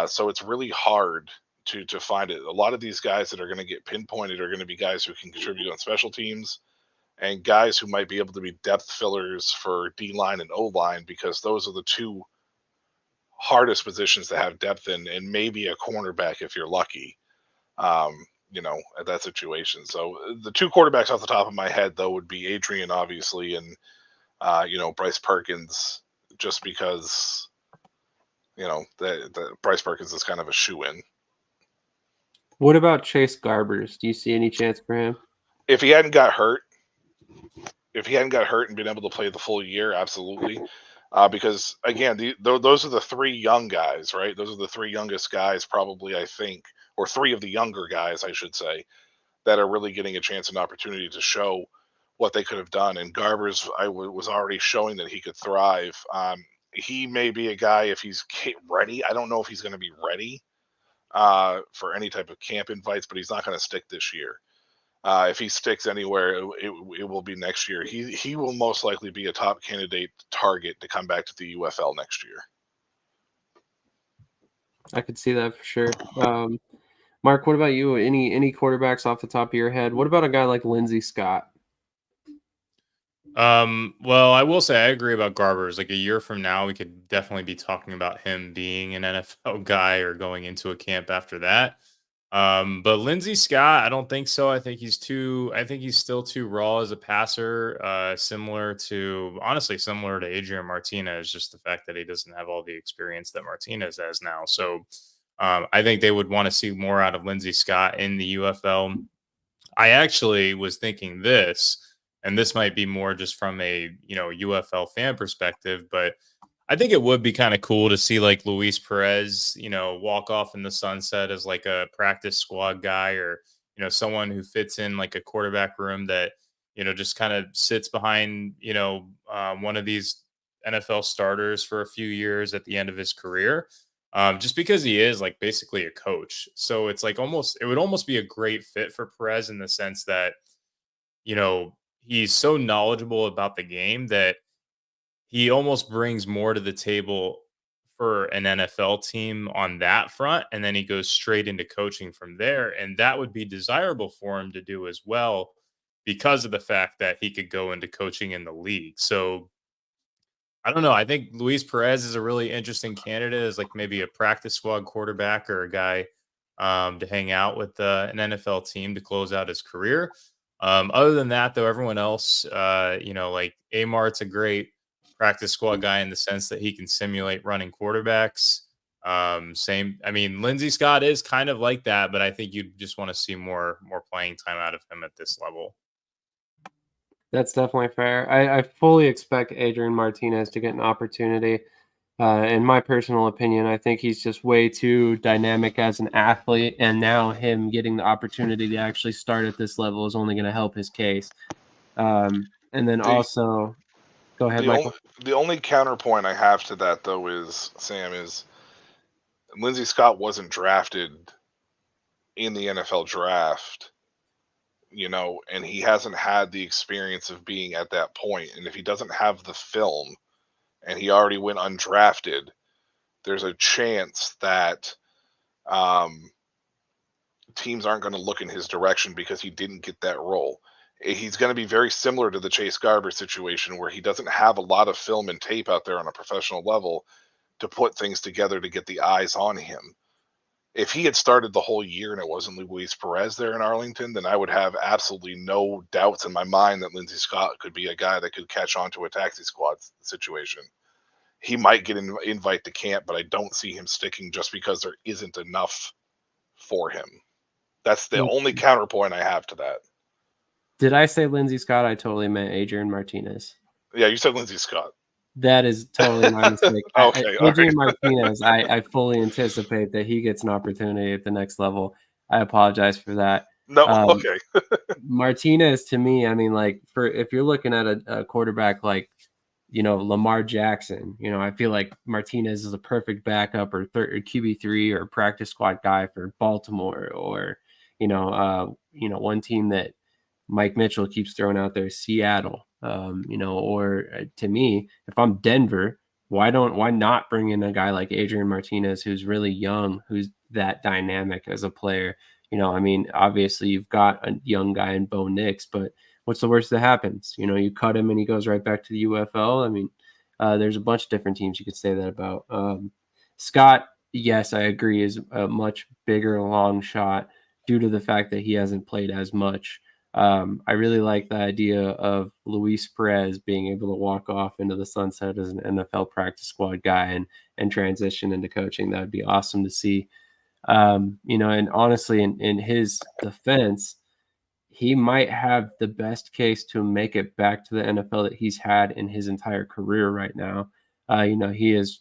So it's really hard to find it. A lot of these guys that are going to get pinpointed are going to be guys who can contribute on special teams and guys who might be able to be depth fillers for D-line and O-line, because those are the two hardest positions to have depth in, and maybe a cornerback if you're lucky, at that situation. So the two quarterbacks off the top of my head, though, would be Adrian, obviously, and, Bryce Perkins, just because, the Bryce Perkins is kind of a shoe-in. What about Chase Garbers? Do you see any chance for him? If he hadn't got hurt and been able to play the full year, absolutely. Because again, those are the three young guys, right? Those are the three youngest guys, probably, I think, or three of the younger guys, I should say, that are really getting a chance and opportunity to show what they could have done. And Garbers, was already showing that he could thrive. He may be a guy if he's ready. I don't know if he's going to be ready for any type of camp invites, but he's not going to stick this year. If he sticks anywhere, it will be next year. He will most likely be a top candidate target to come back to the UFL next year. I could see that for sure. Mark, what about you? Any quarterbacks off the top of your head? What about a guy like Lindsey Scott? Well, I will say I agree about Garbers. Like a year from now, we could definitely be talking about him being an NFL guy or going into a camp after that. But Lindsey Scott, I don't think so. I think he's still too raw as a passer, similar to Adrian Martinez, just the fact that he doesn't have all the experience that Martinez has now. So I think they would want to see more out of Lindsey Scott in the UFL. I actually was thinking this, and this might be more just from a UFL fan perspective, but I think it would be kind of cool to see like Luis Perez, walk off in the sunset as like a practice squad guy, or someone who fits in like a quarterback room that just kind of sits behind one of these NFL starters for a few years at the end of his career. Just because he is like basically a coach. So it's like it would almost be a great fit for Perez in the sense that, he's so knowledgeable about the game that he almost brings more to the table for an NFL team on that front. And then he goes straight into coaching from there. And that would be desirable for him to do as well because of the fact that he could go into coaching in the league. So I don't know. I think Luis Perez is a really interesting candidate as like maybe a practice squad quarterback or a guy to hang out with an NFL team to close out his career. Other than that, though, everyone else, like Amart's a great practice squad guy in the sense that he can simulate running quarterbacks. Same. I mean, Lindsey Scott is kind of like that, but I think you just want to see more playing time out of him at this level. That's definitely fair. I fully expect Adrian Martinez to get an opportunity. In my personal opinion, I think he's just way too dynamic as an athlete, and now him getting the opportunity to actually start at this level is only going to help his case. And then also, go ahead, Michael. The only counterpoint I have to that, though, is Lindsey Scott wasn't drafted in the NFL draft, and he hasn't had the experience of being at that point. And if he doesn't have the film and he already went undrafted, there's a chance that teams aren't going to look in his direction because he didn't get that role. He's going to be very similar to the Chase Garber situation where he doesn't have a lot of film and tape out there on a professional level to put things together to get the eyes on him. If he had started the whole year and it wasn't Luis Perez there in Arlington, then I would have absolutely no doubts in my mind that Lindsey Scott could be a guy that could catch on to a taxi squad situation. He might get an invite to camp, but I don't see him sticking just because there isn't enough for him. That's the only counterpoint I have to that. Did I say Lindsey Scott? I totally meant Adrian Martinez. Yeah, you said Lindsey Scott. That is totally my mistake. Okay, Adrian Martinez, I fully anticipate that he gets an opportunity at the next level. I apologize for that. No, okay. Martinez, to me, I mean, like, if you're looking at a quarterback like, Lamar Jackson, I feel like Martinez is a perfect backup or QB3 or practice squad guy for Baltimore, or, one team that Mike Mitchell keeps throwing out there, Seattle. Or to me, if I'm Denver, why not bring in a guy like Adrian Martinez, who's really young, who's that dynamic as a player? I mean, obviously you've got a young guy in Bo Nix, but what's the worst that happens? You cut him and he goes right back to the UFL. I mean, there's a bunch of different teams you could say that about. Scott, yes, I agree, is a much bigger long shot due to the fact that he hasn't played as much. I really like the idea of Luis Perez being able to walk off into the sunset as an NFL practice squad guy and transition into coaching. That would be awesome to see. And honestly, in his defense, he might have the best case to make it back to the NFL that he's had in his entire career right now. He's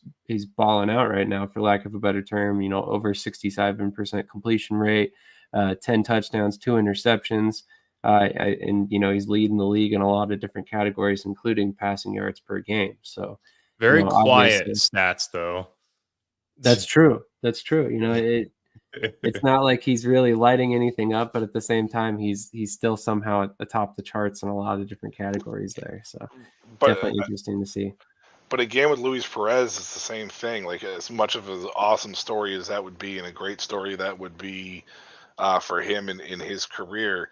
balling out right now, for lack of a better term, over 67% completion rate, 10 touchdowns, 2 interceptions. And he's leading the league in a lot of different categories, including passing yards per game. So very quiet stats, though. That's true. It's not like he's really lighting anything up, but at the same time, he's still somehow atop the charts in a lot of different categories there. So definitely interesting to see. But again, with Luis Perez, it's the same thing. Like, as much of an awesome story as that would be, and a great story that would be for him in his career,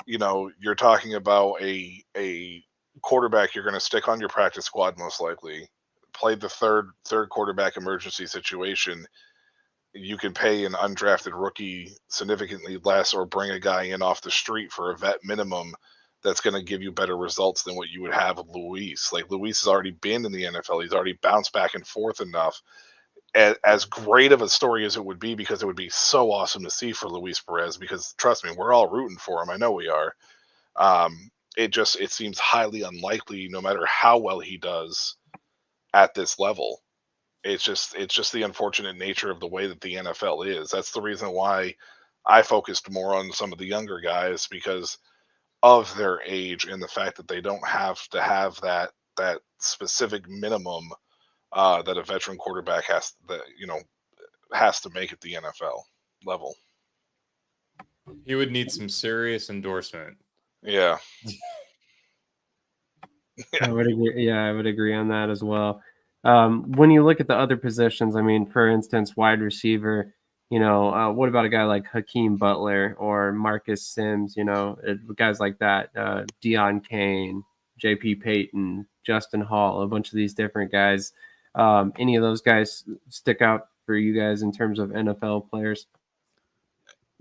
you're talking about a quarterback you're going to stick on your practice squad most likely, play the third quarterback emergency situation. You can pay an undrafted rookie significantly less, or bring a guy in off the street for a vet minimum that's going to give you better results than what you would have with Luis. Like, Luis has already been in the NFL. He's already bounced back and forth enough. as great of a story as it would be, because it would be so awesome to see for Luis Perez, because trust me, we're all rooting for him. I know we are. It seems highly unlikely, no matter how well he does at this level. It's just the unfortunate nature of the way that the NFL is. That's the reason why I focused more on some of the younger guys, because of their age and the fact that they don't have to have that specific minimum that a veteran quarterback has to make at the NFL level. He would need some serious endorsement. Yeah. I would agree. Yeah, I would agree on that as well. When you look at the other positions, I mean, for instance, wide receiver, what about a guy like Hakeem Butler or Marcus Sims, guys like that, Deion Kane, JP Payton, Justin Hall, a bunch of these different guys. Any of those guys stick out for you guys in terms of NFL players?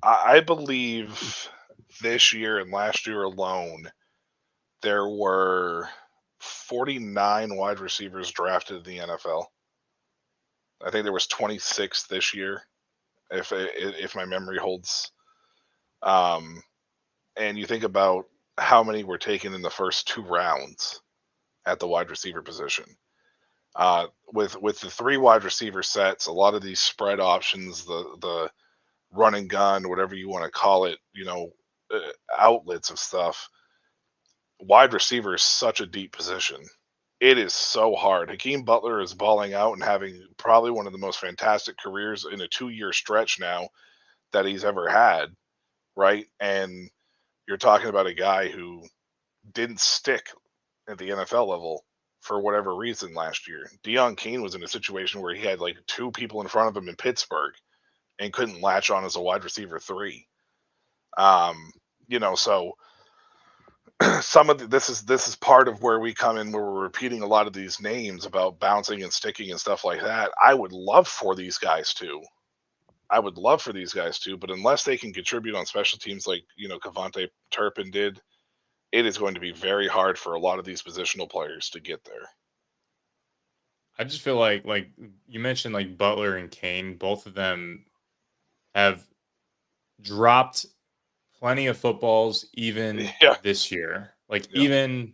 I believe this year and last year alone, there were 49 wide receivers drafted in the NFL. I think there was 26 this year, if my memory holds. And you think about how many were taken in the first 2 rounds at the wide receiver position. With the 3 wide receiver sets, a lot of these spread options, the run and gun, whatever you want to call it, outlets of stuff. Wide receiver is such a deep position. It is so hard. Hakeem Butler is balling out and having probably one of the most fantastic careers in a 2-year stretch now that he's ever had, right? And you're talking about a guy who didn't stick at the NFL level for whatever reason last year. Deion Kane was in a situation where he had like 2 people in front of him in Pittsburgh and couldn't latch on as a wide receiver 3. So this is part of where we come in, where we're repeating a lot of these names about bouncing and sticking and stuff like that. I would love for these guys to, but unless they can contribute on special teams like, Kavonte Turpin did, it is going to be very hard for a lot of these positional players to get there. I just feel like you mentioned, like Butler and Kane, both of them have dropped plenty of footballs even this year, even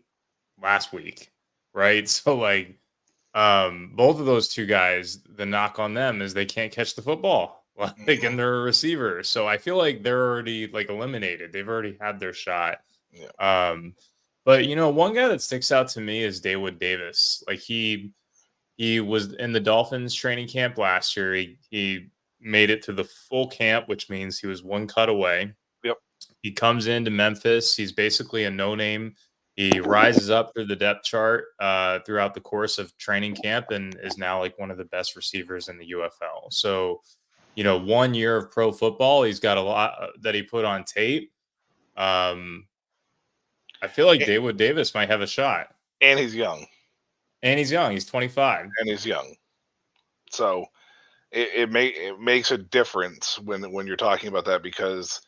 last week, right? So both of those 2 guys, the knock on them is they can't catch the football, and they're a receiver. So I feel like they're already eliminated. They've already had their shot. Yeah. But one guy that sticks out to me is Dawood Davis. He was in the Dolphins training camp last year. He made it to the full camp, which means he was 1 cut away. Yep. He comes into Memphis. He's basically a no-name. He rises up through the depth chart throughout the course of training camp and is now one of the best receivers in the UFL. So, 1 year of pro football, he's got a lot that he put on tape. I feel like Dawood Davis might have a shot. And he's young. He's 25. And he's young. So it makes a difference when you're talking about that, because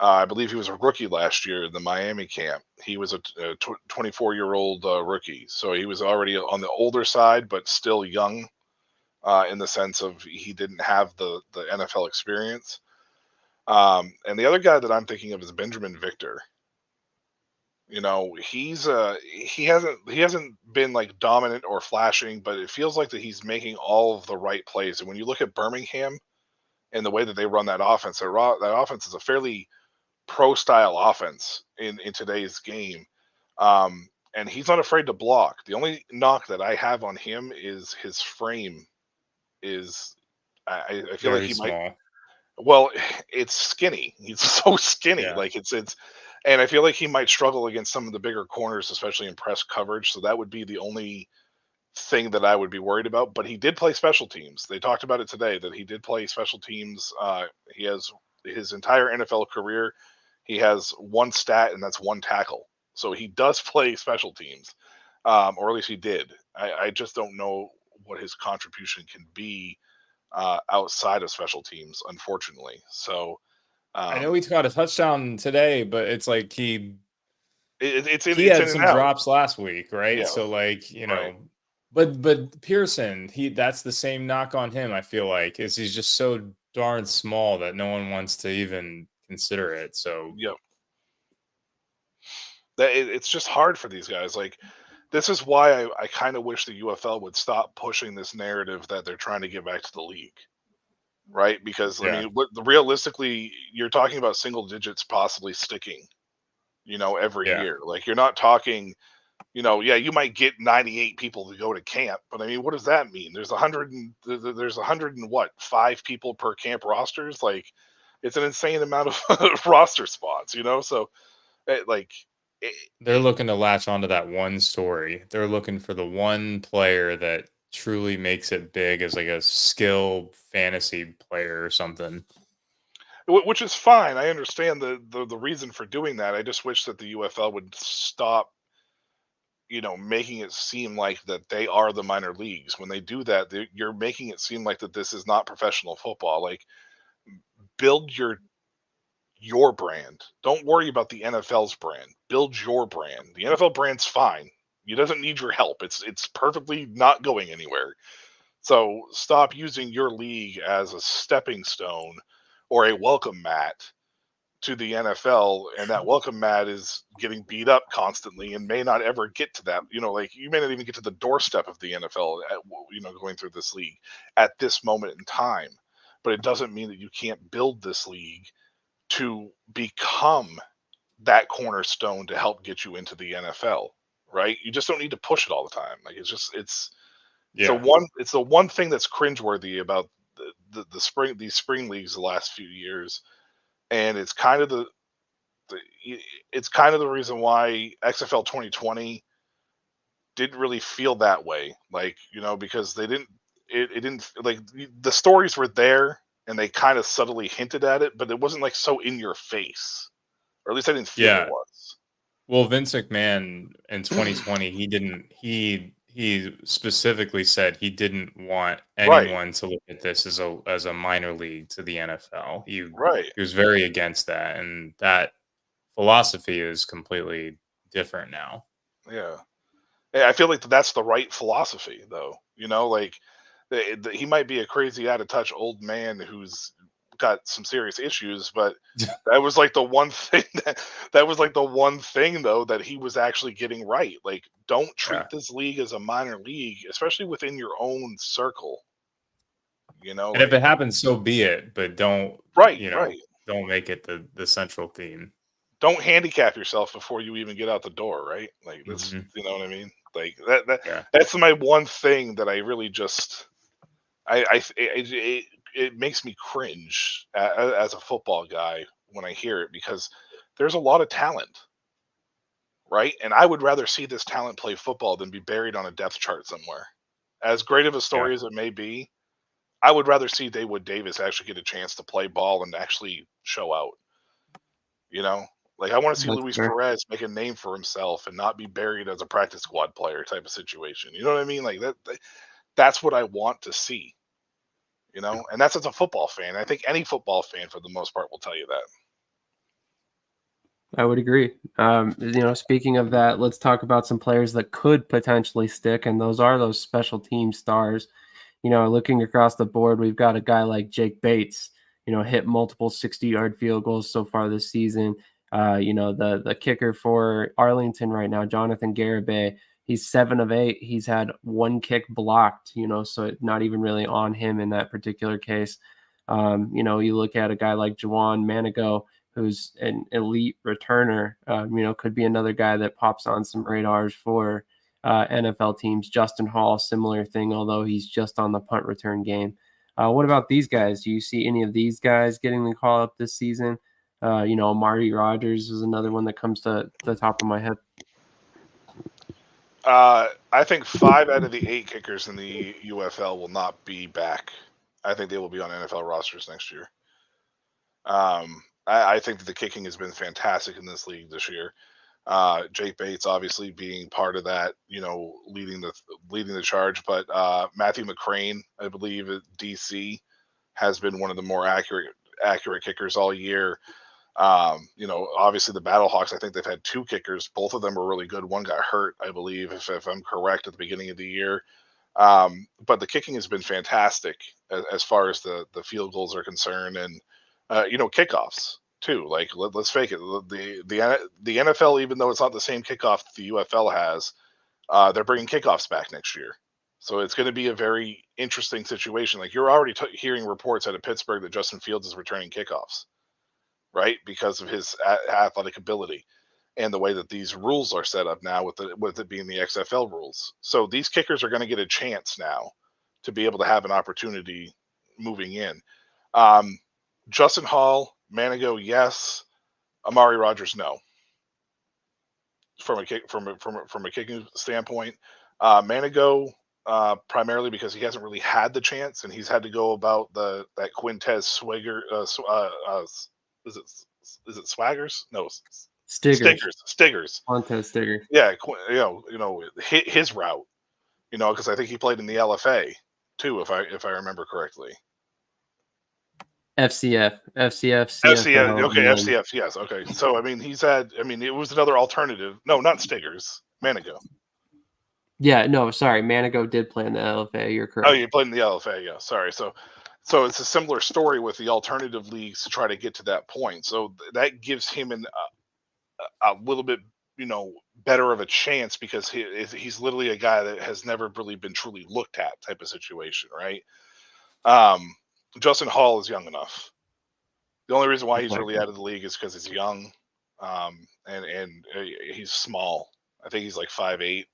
I believe he was a rookie last year in the Miami camp. He was a 24-year-old rookie. So he was already on the older side, but still young in the sense of he didn't have the NFL experience. And the other guy that I'm thinking of is Benjamin Victor. He hasn't been dominant or flashing, but it feels like that he's making all of the right plays. And when you look at Birmingham and the way that they run that offense, that offense is a fairly pro-style offense in today's game. And he's not afraid to block. The only knock that I have on him is his frame is, I feel Very like he small. might. Well, it's skinny. He's so skinny. Yeah. And I feel like he might struggle against some of the bigger corners, especially in press coverage. So that would be the only thing that I would be worried about. But he did play special teams. They talked about it today that he did play special teams. He has his entire NFL career. He has 1 stat, and that's 1 tackle. So he does play special teams, or at least he did. I just don't know what his contribution can be outside of special teams, unfortunately. So I know he got a touchdown today, but it's he had some drops last week, right? Yeah, so right. But Pearson, that's the same knock on him, I feel like, is he's just so darn small that no one wants to even consider it. So Yep. It's just hard for these guys. Like, this is why I kind of wish the UFL would stop pushing this narrative that they're trying to get back to the league, right? Because I yeah. mean, realistically, you're talking about single digits possibly sticking, every Yeah. year. Like, you're not talking, yeah, you might get 98 people to go to camp, but I mean, what does that mean? There's 100 and what, 5 people per camp rosters? Like, it's an insane amount of roster spots, So, like, They're looking to latch onto that one story. They're looking for the one player that truly makes it big as like a skill fantasy player or something. which is fine. I understand the reason for doing that. I just wish that the UFL would stop, making it seem like that they are the minor leagues. When they do that, you're making it seem like that this is not professional football. Like, build your brand. Don't worry about the NFL's brand. Build your brand. The NFL brand's fine. It doesn't need your help. It's perfectly not going anywhere. So stop using your league as a stepping stone or a welcome mat to the NFL, and that welcome mat is getting beat up constantly and may not ever get to that. Like, you may not even get to the doorstep of the NFL going through this league at this moment in time. But it doesn't mean that you can't build this league to become that cornerstone to help get you into the NFL, right? You just don't need to push it all the time. Like, it's Yeah. the one thing that's cringeworthy about these spring leagues the last few years, and it's kind of the reason why XFL 2020 didn't really feel that way. Like, because they didn't it didn't, like, the stories were there and they kind of subtly hinted at it, but it wasn't like so in your face, or at least I didn't feel it Yeah. was. Well, Vince McMahon in 2020, he specifically said he didn't want Right, anyone to look at this as a minor league to the NFL. right, He was very against that, and that philosophy is completely different now. yeah. I feel like that's the right philosophy, though. Like, he might be a crazy, out of touch old man who's got some serious issues, but that was like the one thing that was like the one thing though that he was actually getting right. Like, don't treat Yeah. this league as a minor league, especially within your own circle. And if Like, it happens, so be it, but don't, right, right. don't make it the central theme. Don't handicap yourself before you even get out the door, right? Like, that's, Mhm. you know what I mean? Like, Yeah. that's my one thing that I really just it makes me cringe as a football guy when I hear it, because there's a lot of talent, right? And I would rather see this talent play football than be buried on a depth chart somewhere. As great of a Yeah. story as it may be, I would rather see David Davis actually get a chance to play ball and actually show out. You know, like, I want to see That's Luis fair. Perez make a name for himself and not be buried as a practice squad player type of situation. You know what I mean? Like, that's what I want to see. And that's as a football fan. I think any football fan, for the most part, will tell you that. I would agree. Speaking of that, let's talk about some players that could potentially stick, and those are those special team stars. Looking across the board, we've got a guy like Jake Bates, hit multiple 60-yard field goals so far this season. The kicker for Arlington right now, Jonathan Garibay, he's 7 of 8. He's had 1 kick blocked, so not even really on him in that particular case. You look at a guy like Juwan Manigo, who's an elite returner, could be another guy that pops on some radars for NFL teams. Justin Hall, similar thing, although he's just on the punt return game. What about these guys? Do you see any of these guys getting the call up this season? Marty Rogers is another one that comes to the top of my head. I think 5 out of the 8 kickers in the UFL will not be back. I think they will be on NFL rosters next year. I think that the kicking has been fantastic in this league this year. Jake Bates obviously being part of that, leading the charge. But Matthew McCrane, I believe at DC, has been one of the more accurate kickers all year. Obviously the Battlehawks, I think they've had 2 kickers. Both of them were really good. One got hurt, I believe, if I'm correct, at the beginning of the year. But the kicking has been fantastic as far as the field goals are concerned, and kickoffs too. Like let's fake it, the NFL, even though it's not the same kickoff the UFL has, they're bringing kickoffs back next year. So it's going to be a very interesting situation. Like you're already hearing reports out of Pittsburgh that Justin Fields is returning kickoffs, right, because of his athletic ability and the way that these rules are set up now with it being the XFL rules. So these kickers are going to get a chance now to be able to have an opportunity moving in. Justin Hall, Manigo, yes. Amari Rogers, no. From a kicking standpoint, Manigo, primarily because he hasn't really had the chance, and he's had to go about that Quintez Swagger. Is it Swaggers? No, Stiggers. Montez Stiggers. Yeah, his route. Because I think he played in the LFA too, if I remember correctly. FCF, FCF. Okay, FCF. Yes. Okay. So it was another alternative. No, not Stiggers. Manigo. Yeah, no, sorry. Manigo did play in the LFA. You're correct. Oh, you played in the LFA. Yeah. Sorry. So it's a similar story with the alternative leagues to try to get to that point. So that gives him a little bit, better of a chance, because he's literally a guy that has never really been truly looked at type of situation, right? Justin Hall is young enough. The only reason why he's really out of the league is because he's young, and he's small. I think he's like 5'8".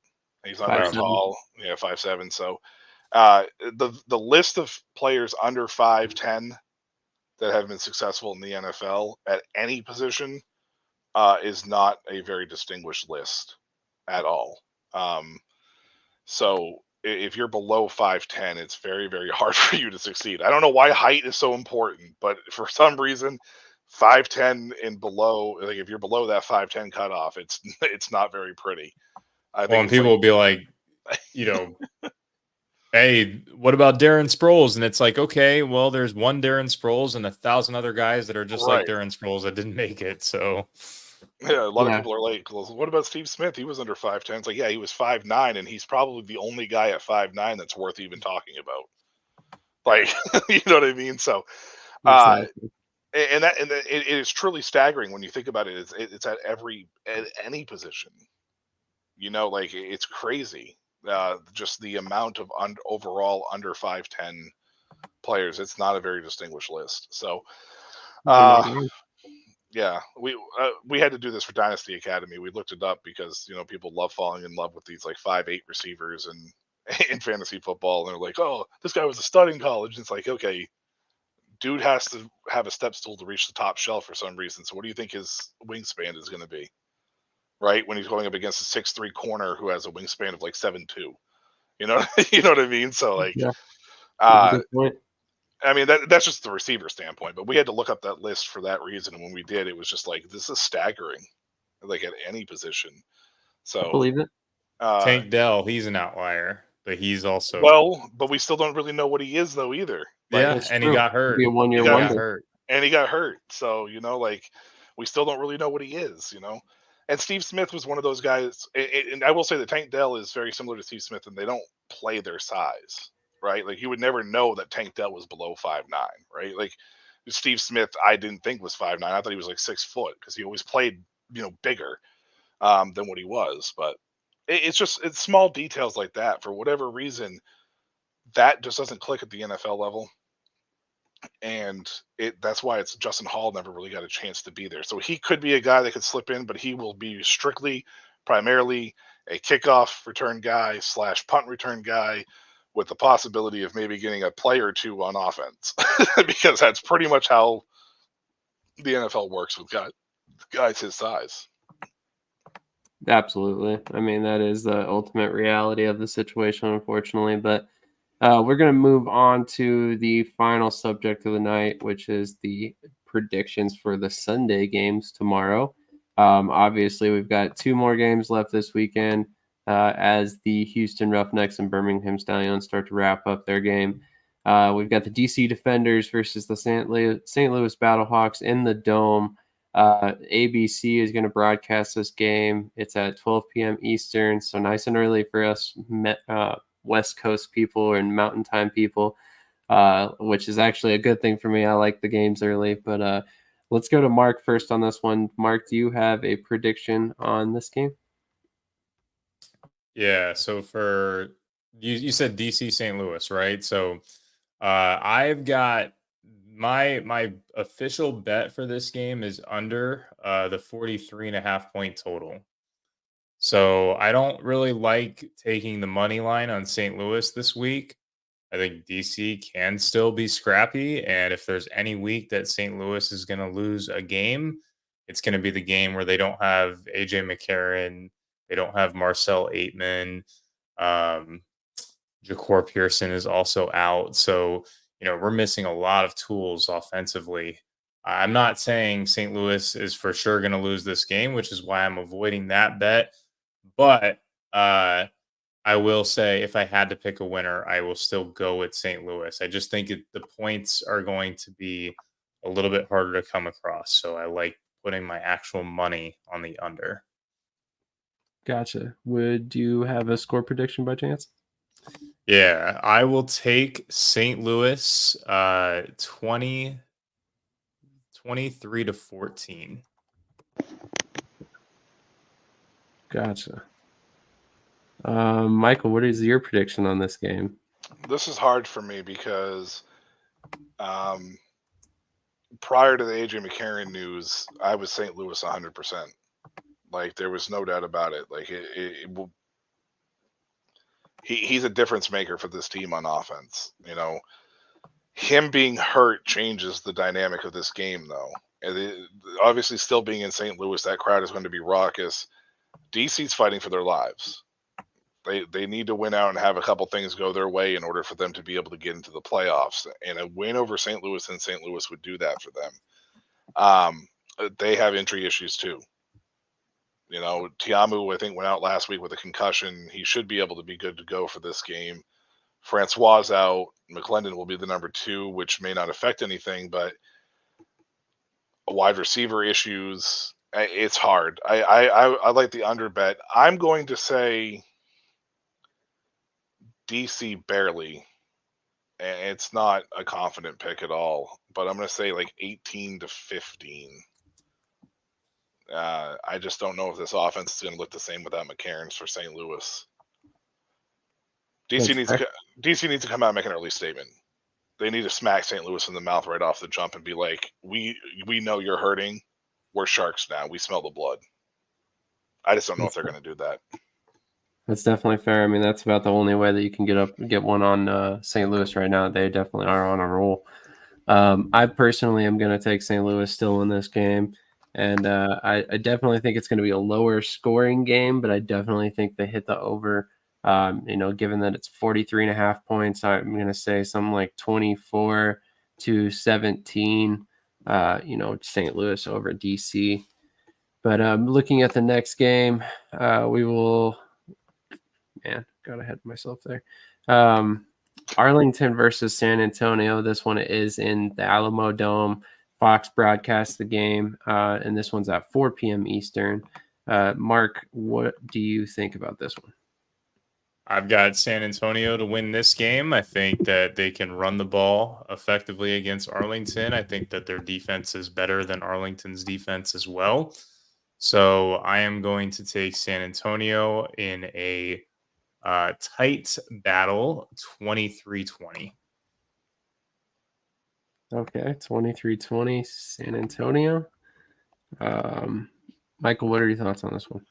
He's not very tall. Yeah, 5'7". So the list of players under 5'10" that have been successful in the NFL at any position is not a very distinguished list at all. So if you're below 5'10", it's very, very hard for you to succeed. I don't know why height is so important, but for some reason, 5'10" and below, like if you're below that 5'10" cutoff, it's not very pretty. And people will be like, hey, what about Darren Sproles? And it's like, okay, well, there's one Darren Sproles and 1,000 other guys that are just like Darren Sproles that didn't make it. So yeah, a lot of people are like, well, what about Steve Smith? He was under 5'10". It's like, yeah, he was 5'9", and he's probably the only guy at 5'9" that's worth even talking about. Like, you know what I mean? So, Exactly. and it is truly staggering when you think about it. It's at any position. Like it's crazy. Just the amount of overall under 5'10" players. It's not a very distinguished list. So, yeah, we had to do this for Dynasty Academy. We looked it up because people love falling in love with these like 5'8" receivers and in fantasy football, and they're like, oh, this guy was a stud in college. And it's like, okay, dude has to have a step stool to reach the top shelf for some reason. So what do you think his wingspan is going to be? Right, when he's going up against a 6'3" corner who has a wingspan of like 7'2", you know what I mean? So like, I mean that's just the receiver standpoint, but we had to look up that list for that reason, and when we did, it was just like, this is staggering, like at any position. So I believe it. Tank Dell, he's an outlier, but he's also but we still don't really know what he is though either. Yeah, and he got hurt. Be a 1 year wonder. And he got hurt. So like we still don't really know what he is. And Steve Smith was one of those guys, and I will say that Tank Dell is very similar to Steve Smith, and they don't play their size, right? Like you would never know that Tank Dell was below 5'9", right? Like Steve Smith, I didn't think was 5'9". I thought he was like 6 foot because he always played, bigger than what he was. But it's small details like that. For whatever reason, that just doesn't click at the NFL level. And that's why it's Justin Hall never really got a chance to be there. So he could be a guy that could slip in, but he will be primarily a kickoff return guy / punt return guy, with the possibility of maybe getting a play or two on offense, because that's pretty much how the NFL works with guys his size. Absolutely. I mean, that is the ultimate reality of the situation, unfortunately. But we're going to move on to the final subject of the night, which is the predictions for the Sunday games tomorrow. Obviously, we've got 2 more games left this weekend as the Houston Roughnecks and Birmingham Stallions start to wrap up their game. We've got the DC Defenders versus the St. Louis Battlehawks in the Dome. ABC is going to broadcast this game. It's at 12 p.m. Eastern, so nice and early for us West Coast people and Mountain Time people, which is actually a good thing for me. I like the games early, but let's go to Mark first on this one. Mark, do you have a prediction on this game? Yeah, so for you said DC St. Louis, right? So I've got my official bet for this game is under the 43.5 point total. So I don't really like taking the money line on St. Louis this week. I think DC can still be scrappy. And if there's any week that St. Louis is going to lose a game, it's going to be the game where they don't have AJ McCarron, they don't have Marcel Aitman. Ja'Cour Pearson is also out. So, we're missing a lot of tools offensively. I'm not saying St. Louis is for sure going to lose this game, which is why I'm avoiding that bet. But I will say if I had to pick a winner, I will still go with St. Louis. I just think the points are going to be a little bit harder to come across. So I like putting my actual money on the under. Gotcha. Would you have a score prediction by chance? Yeah, I will take St. Louis 23-14. Gotcha. Michael, what is your prediction on this game? This is hard for me because prior to the AJ McCarron news, I was St. Louis 100%. Like, there was no doubt about it. Like, he's a difference maker for this team on offense. Him being hurt changes the dynamic of this game, though. And obviously, still being in St. Louis, that crowd is going to be raucous. DC's fighting for their lives. They need to win out and have a couple things go their way in order for them to be able to get into the playoffs. And a win over St. Louis and St. Louis would do that for them. They have injury issues too. Tiamu, I think, went out last week with a concussion. He should be able to be good to go for this game. Francois out. McClendon will be the number 2, which may not affect anything, but wide receiver issues. It's hard. I like the under bet. I'm going to say DC barely. And it's not a confident pick at all, but I'm going to say like 18-15. I just don't know if this offense is going to look the same without McCarron's for St. Louis. DC needs to come out and make an early statement. They need to smack St. Louis in the mouth right off the jump and be like, we know you're hurting. We're Sharks now. We smell the blood. I just don't know if they're going to do that. That's definitely fair. I mean, that's about the only way that you can get one on St. Louis right now. They definitely are on a roll. I personally am going to take St. Louis still in this game. And I definitely think it's going to be a lower scoring game, but I definitely think they hit the over. Given that it's 43.5 points, I'm going to say something like 24-17. St. Louis over DC. But looking at the next game, we will. Man, got ahead of myself there. Arlington versus San Antonio. This one is in the Alamo Dome. Fox broadcasts the game, and this one's at 4 p.m. Eastern. Mark, what do you think about this one? I've got San Antonio to win this game. I think that they can run the ball effectively against Arlington. I think that their defense is better than Arlington's defense as well. So I am going to take San Antonio in a tight battle, 23-20. Okay, 23-20, San Antonio. Michael, what are your thoughts on this one?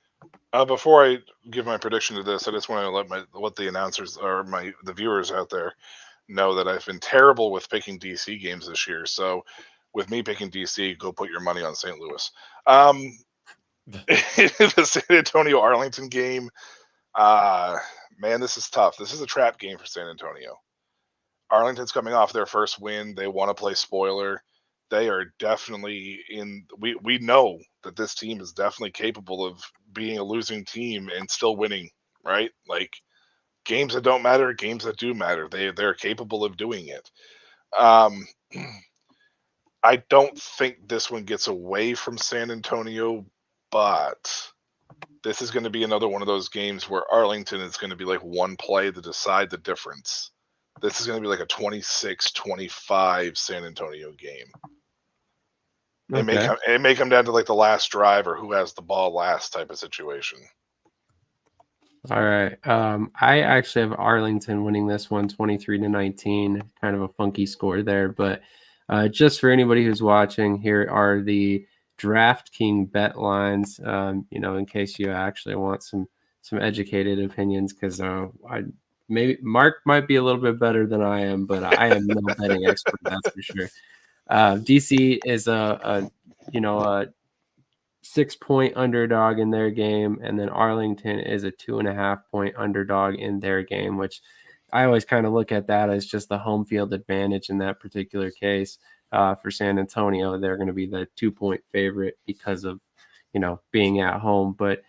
Before I give my prediction to this, I just want to let the announcers or the viewers out there know that I've been terrible with picking DC games this year. So with me picking DC, go put your money on St. Louis. The San Antonio Arlington game, man, this is tough. This is a trap game for San Antonio. Arlington's coming off their first win. They want to play spoiler. They are definitely we know that this team is definitely capable of being a losing team and still winning, right? Like, games that don't matter, games that do matter. They're capable of doing it. I don't think this one gets away from San Antonio, but this is going to be another one of those games where Arlington is going to be like one play to decide the difference. This is going to be like a 26-25 San Antonio game. Okay. It may come down to like the last drive or who has the ball last type of situation. All right. I actually have Arlington winning this one 23-19. Kind of a funky score there, but just for anybody who's watching, here are the DraftKings bet lines. In case you actually want some educated opinions, because maybe Mark might be a little bit better than I am, but I am no betting expert, that's for sure. DC is a 6-point underdog in their game, and then Arlington is a 2.5-point underdog in their game, which I always kind of look at that as just the home field advantage in that particular case. For San Antonio, they're going to be the 2-point favorite because of being at home. But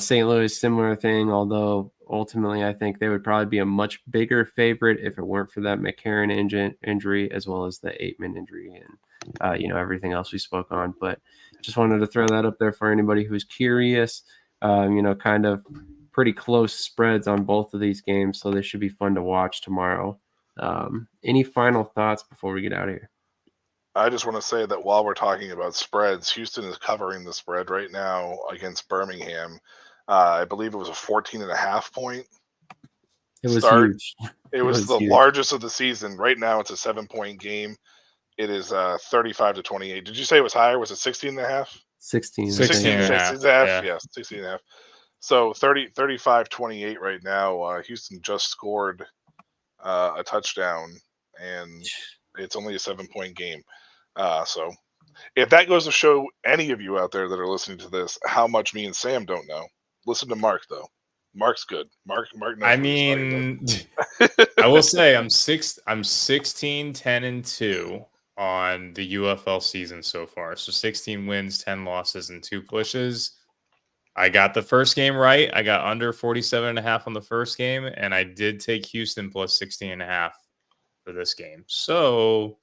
St. Louis, similar thing, although ultimately I think they would probably be a much bigger favorite if it weren't for that McCarron injury, as well as the Aitman injury and everything else we spoke on. But just wanted to throw that up there for anybody who's curious. Kind of pretty close spreads on both of these games, so they should be fun to watch tomorrow. Any final thoughts before we get out of here? I just want to say that while we're talking about spreads, Houston is covering the spread right now against Birmingham. I believe it was a 14.5 point. It was start. huge. It was the huge. largest of the season. Right now, it's a 7-point game. It is 35-28. Did you say it was higher? Was it 16.5? 16. 16.5. Yeah, 16.5. So 35-28 right now. Houston just scored a touchdown, and it's only a 7-point game. So if that goes to show any of you out there that are listening to this how much me and Sam don't know, listen to Mark, though. Mark's good. Mark knows I mean, I will say I'm 16-10-2 on the UFL season so far. So 16 wins, 10 losses, and 2 pushes. I got the first game right. I got under 47.5 on the first game, and I did take Houston plus 16.5 for this game. So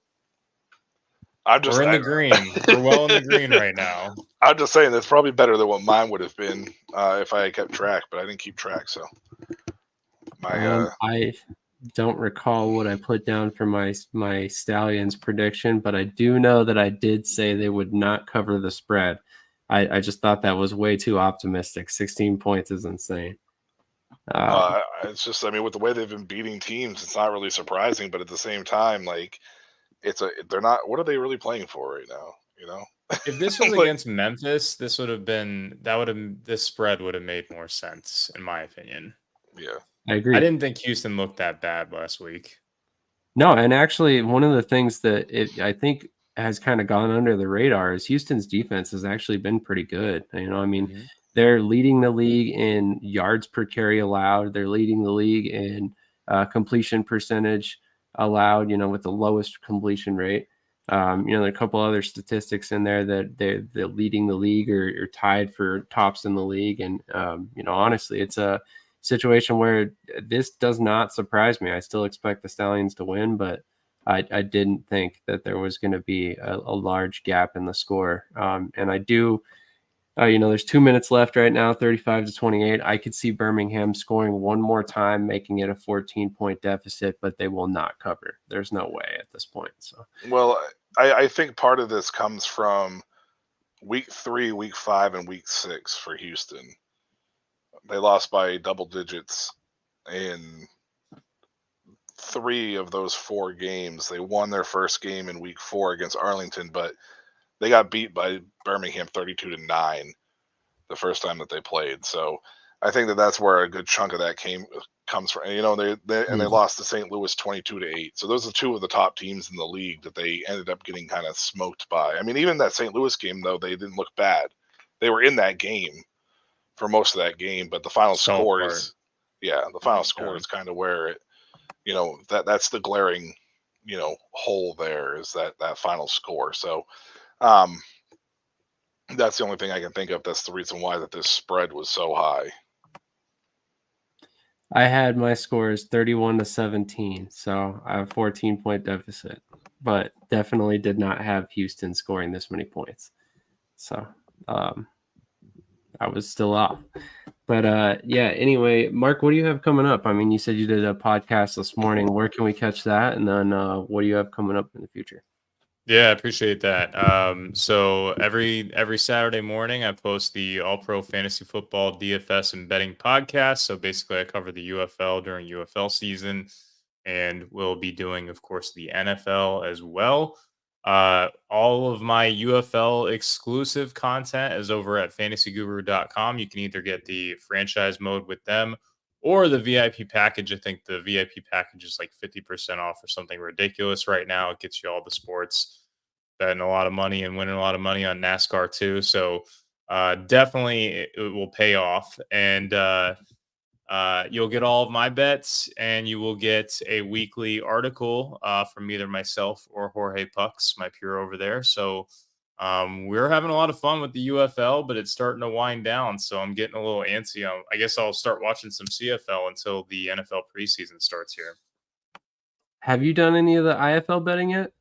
we're in the green. We're well in the green right now. I'm just saying that's probably better than what mine would have been if I had kept track, but I didn't keep track. So I don't recall what I put down for my Stallions prediction, but I do know that I did say they would not cover the spread. I just thought that was way too optimistic. 16 points is insane. It's just, I mean, with the way they've been beating teams, it's not really surprising. But at the same time, like, they're not. What are they really playing for right now? If this was against Memphis, this spread would have made more sense, in my opinion. Yeah, I agree. I didn't think Houston looked that bad last week. No, and actually, one of the things that I think has kind of gone under the radar is Houston's defense has actually been pretty good. They're leading the league in yards per carry allowed. They're leading the league in completion percentage allowed, with the lowest completion rate. There are a couple other statistics in there that they're leading the league or tied for tops in the league. And, honestly, it's a situation where this does not surprise me. I still expect the Stallions to win, but I didn't think that there was going to be a large gap in the score. And I do, there's 2 minutes left right now, 35-28. I could see Birmingham scoring one more time, making it a 14-point deficit, but they will not cover. There's no way at this point. So, well, I think part of this comes from week 3, week 5, and week 6 for Houston. They lost by double digits in 3 of those 4 games. They won their first game in week 4 against Arlington, but they got beat by Birmingham 32-9 the first time that they played. So I think that's where a good chunk of that comes from. And, they lost to St. Louis 22-8. So those are 2 of the top teams in the league that they ended up getting kind of smoked by. I mean, even that St. Louis game, though, they didn't look bad. They were in that game for most of that game, but the final score is kind of where it, that's the glaring, hole there is that final score. So that's the only thing I can think of. That's the reason why that this spread was so high. I had my score as 31-17, so I have a 14-point deficit. but definitely did not have Houston scoring this many points. So I was still off. But yeah, anyway, Mark, what do you have coming up? I mean, you said you did a podcast this morning. Where can we catch that? And then what do you have coming up in the future? Yeah, I appreciate that. So every Saturday morning, I post the All Pro Fantasy Football DFS and Betting podcast. So basically, I cover the UFL during UFL season, and we'll be doing, of course, the NFL as well. All of my UFL exclusive content is over at fantasyguru.com. You can either get the franchise mode with them or the VIP package. I think the VIP package is like 50% off or something ridiculous right now. It gets you all the sports, betting a lot of money and winning a lot of money on NASCAR too. So definitely it will pay off. And you'll get all of my bets, and you will get a weekly article from either myself or Jorge Pucks, my peer over there. So we're having a lot of fun with the UFL, but it's starting to wind down. So I'm getting a little antsy. I guess I'll start watching some CFL until the NFL preseason starts here. Have you done any of the IFL betting yet?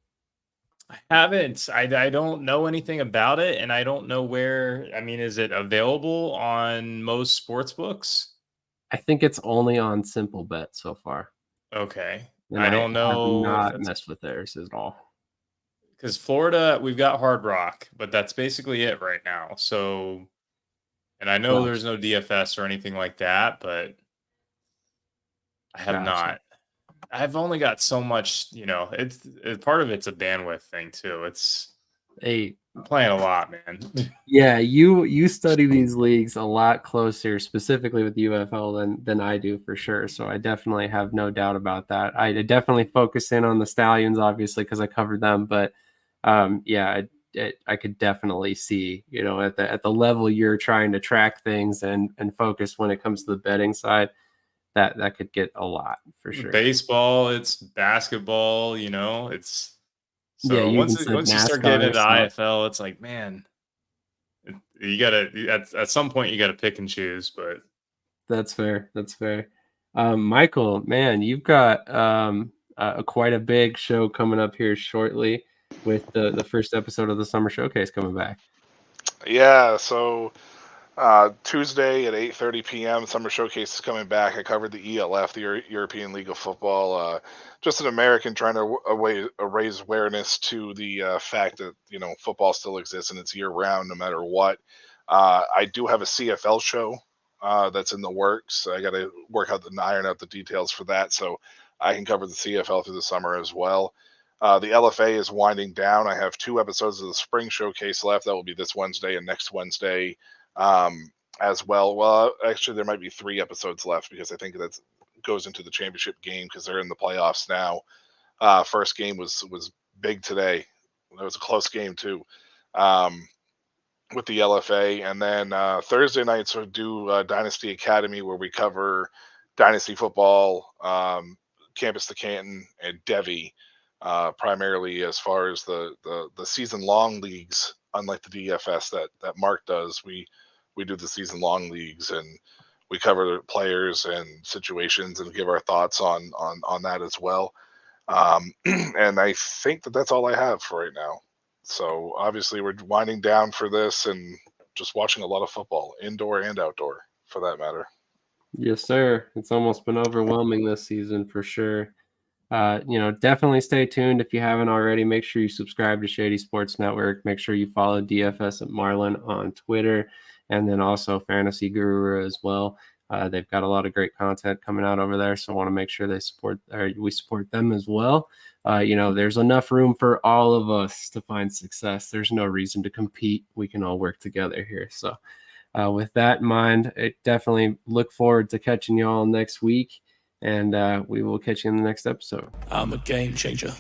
I haven't. I don't know anything about it, and I don't know where. I mean, is it available on most sports books? I think it's only on Simple Bet so far. Okay. And I don't know. Have not messed with theirs at all. Because Florida, we've got Hard Rock, but that's basically it right now. So, and I know there's no DFS or anything like that, but I have not. I've only got so much, it's part of it's a bandwidth thing too. I'm playing a lot, man. Yeah, you study these leagues a lot closer, specifically with UFL than I do for sure. So I definitely have no doubt about that. I definitely focus in on the Stallions, obviously, because I covered them. But yeah, I could definitely see, at the level you're trying to track things and focus when it comes to the betting side, that could get a lot for sure. Baseball, it's basketball, it's. So yeah, once you start getting into IFL, it's like, man, you gotta at some point you gotta pick and choose. But that's fair. Michael, man, you've got quite a big show coming up here shortly with the first episode of the Summer Showcase coming back. Yeah, so Tuesday at 8:30 p.m. Summer Showcase is coming back. I covered the ELF, the European League of Football. Just an American trying to raise awareness to the fact that football still exists and it's year round no matter what. I do have a CFL show that's in the works. I got to iron out the details for that, so I can cover the CFL through the summer as well. The LFA is winding down. I have 2 episodes of the Spring Showcase left. That will be this Wednesday and next Wednesday. As well. Well, actually, there might be 3 episodes left because I think that goes into the championship game because they're in the playoffs now. First game was big today. It was a close game too with the LFA. And then Thursday nights we'll do Dynasty Academy where we cover Dynasty football, Campus to Canton, and Devi, primarily as far as the season-long leagues. Unlike the DFS that Mark does, we do the season-long leagues and we cover players and situations and give our thoughts on that as well. And I think that's all I have for right now. So obviously we're winding down for this and just watching a lot of football, indoor and outdoor, for that matter. Yes, sir. It's almost been overwhelming this season for sure. Definitely stay tuned. If you haven't already, make sure you subscribe to Shady Sports Network. Make sure you follow DFS at Marlin on Twitter, and then also Fantasy Guru as well. They've got a lot of great content coming out over there, so I want to make sure we support them as well. There's enough room for all of us to find success. There's no reason to compete. We can all work together here. So with that in mind, I definitely look forward to catching you all next week. And we will catch you in the next episode. I'm a game changer.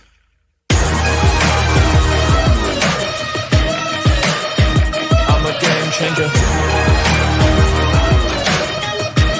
I'm a game changer.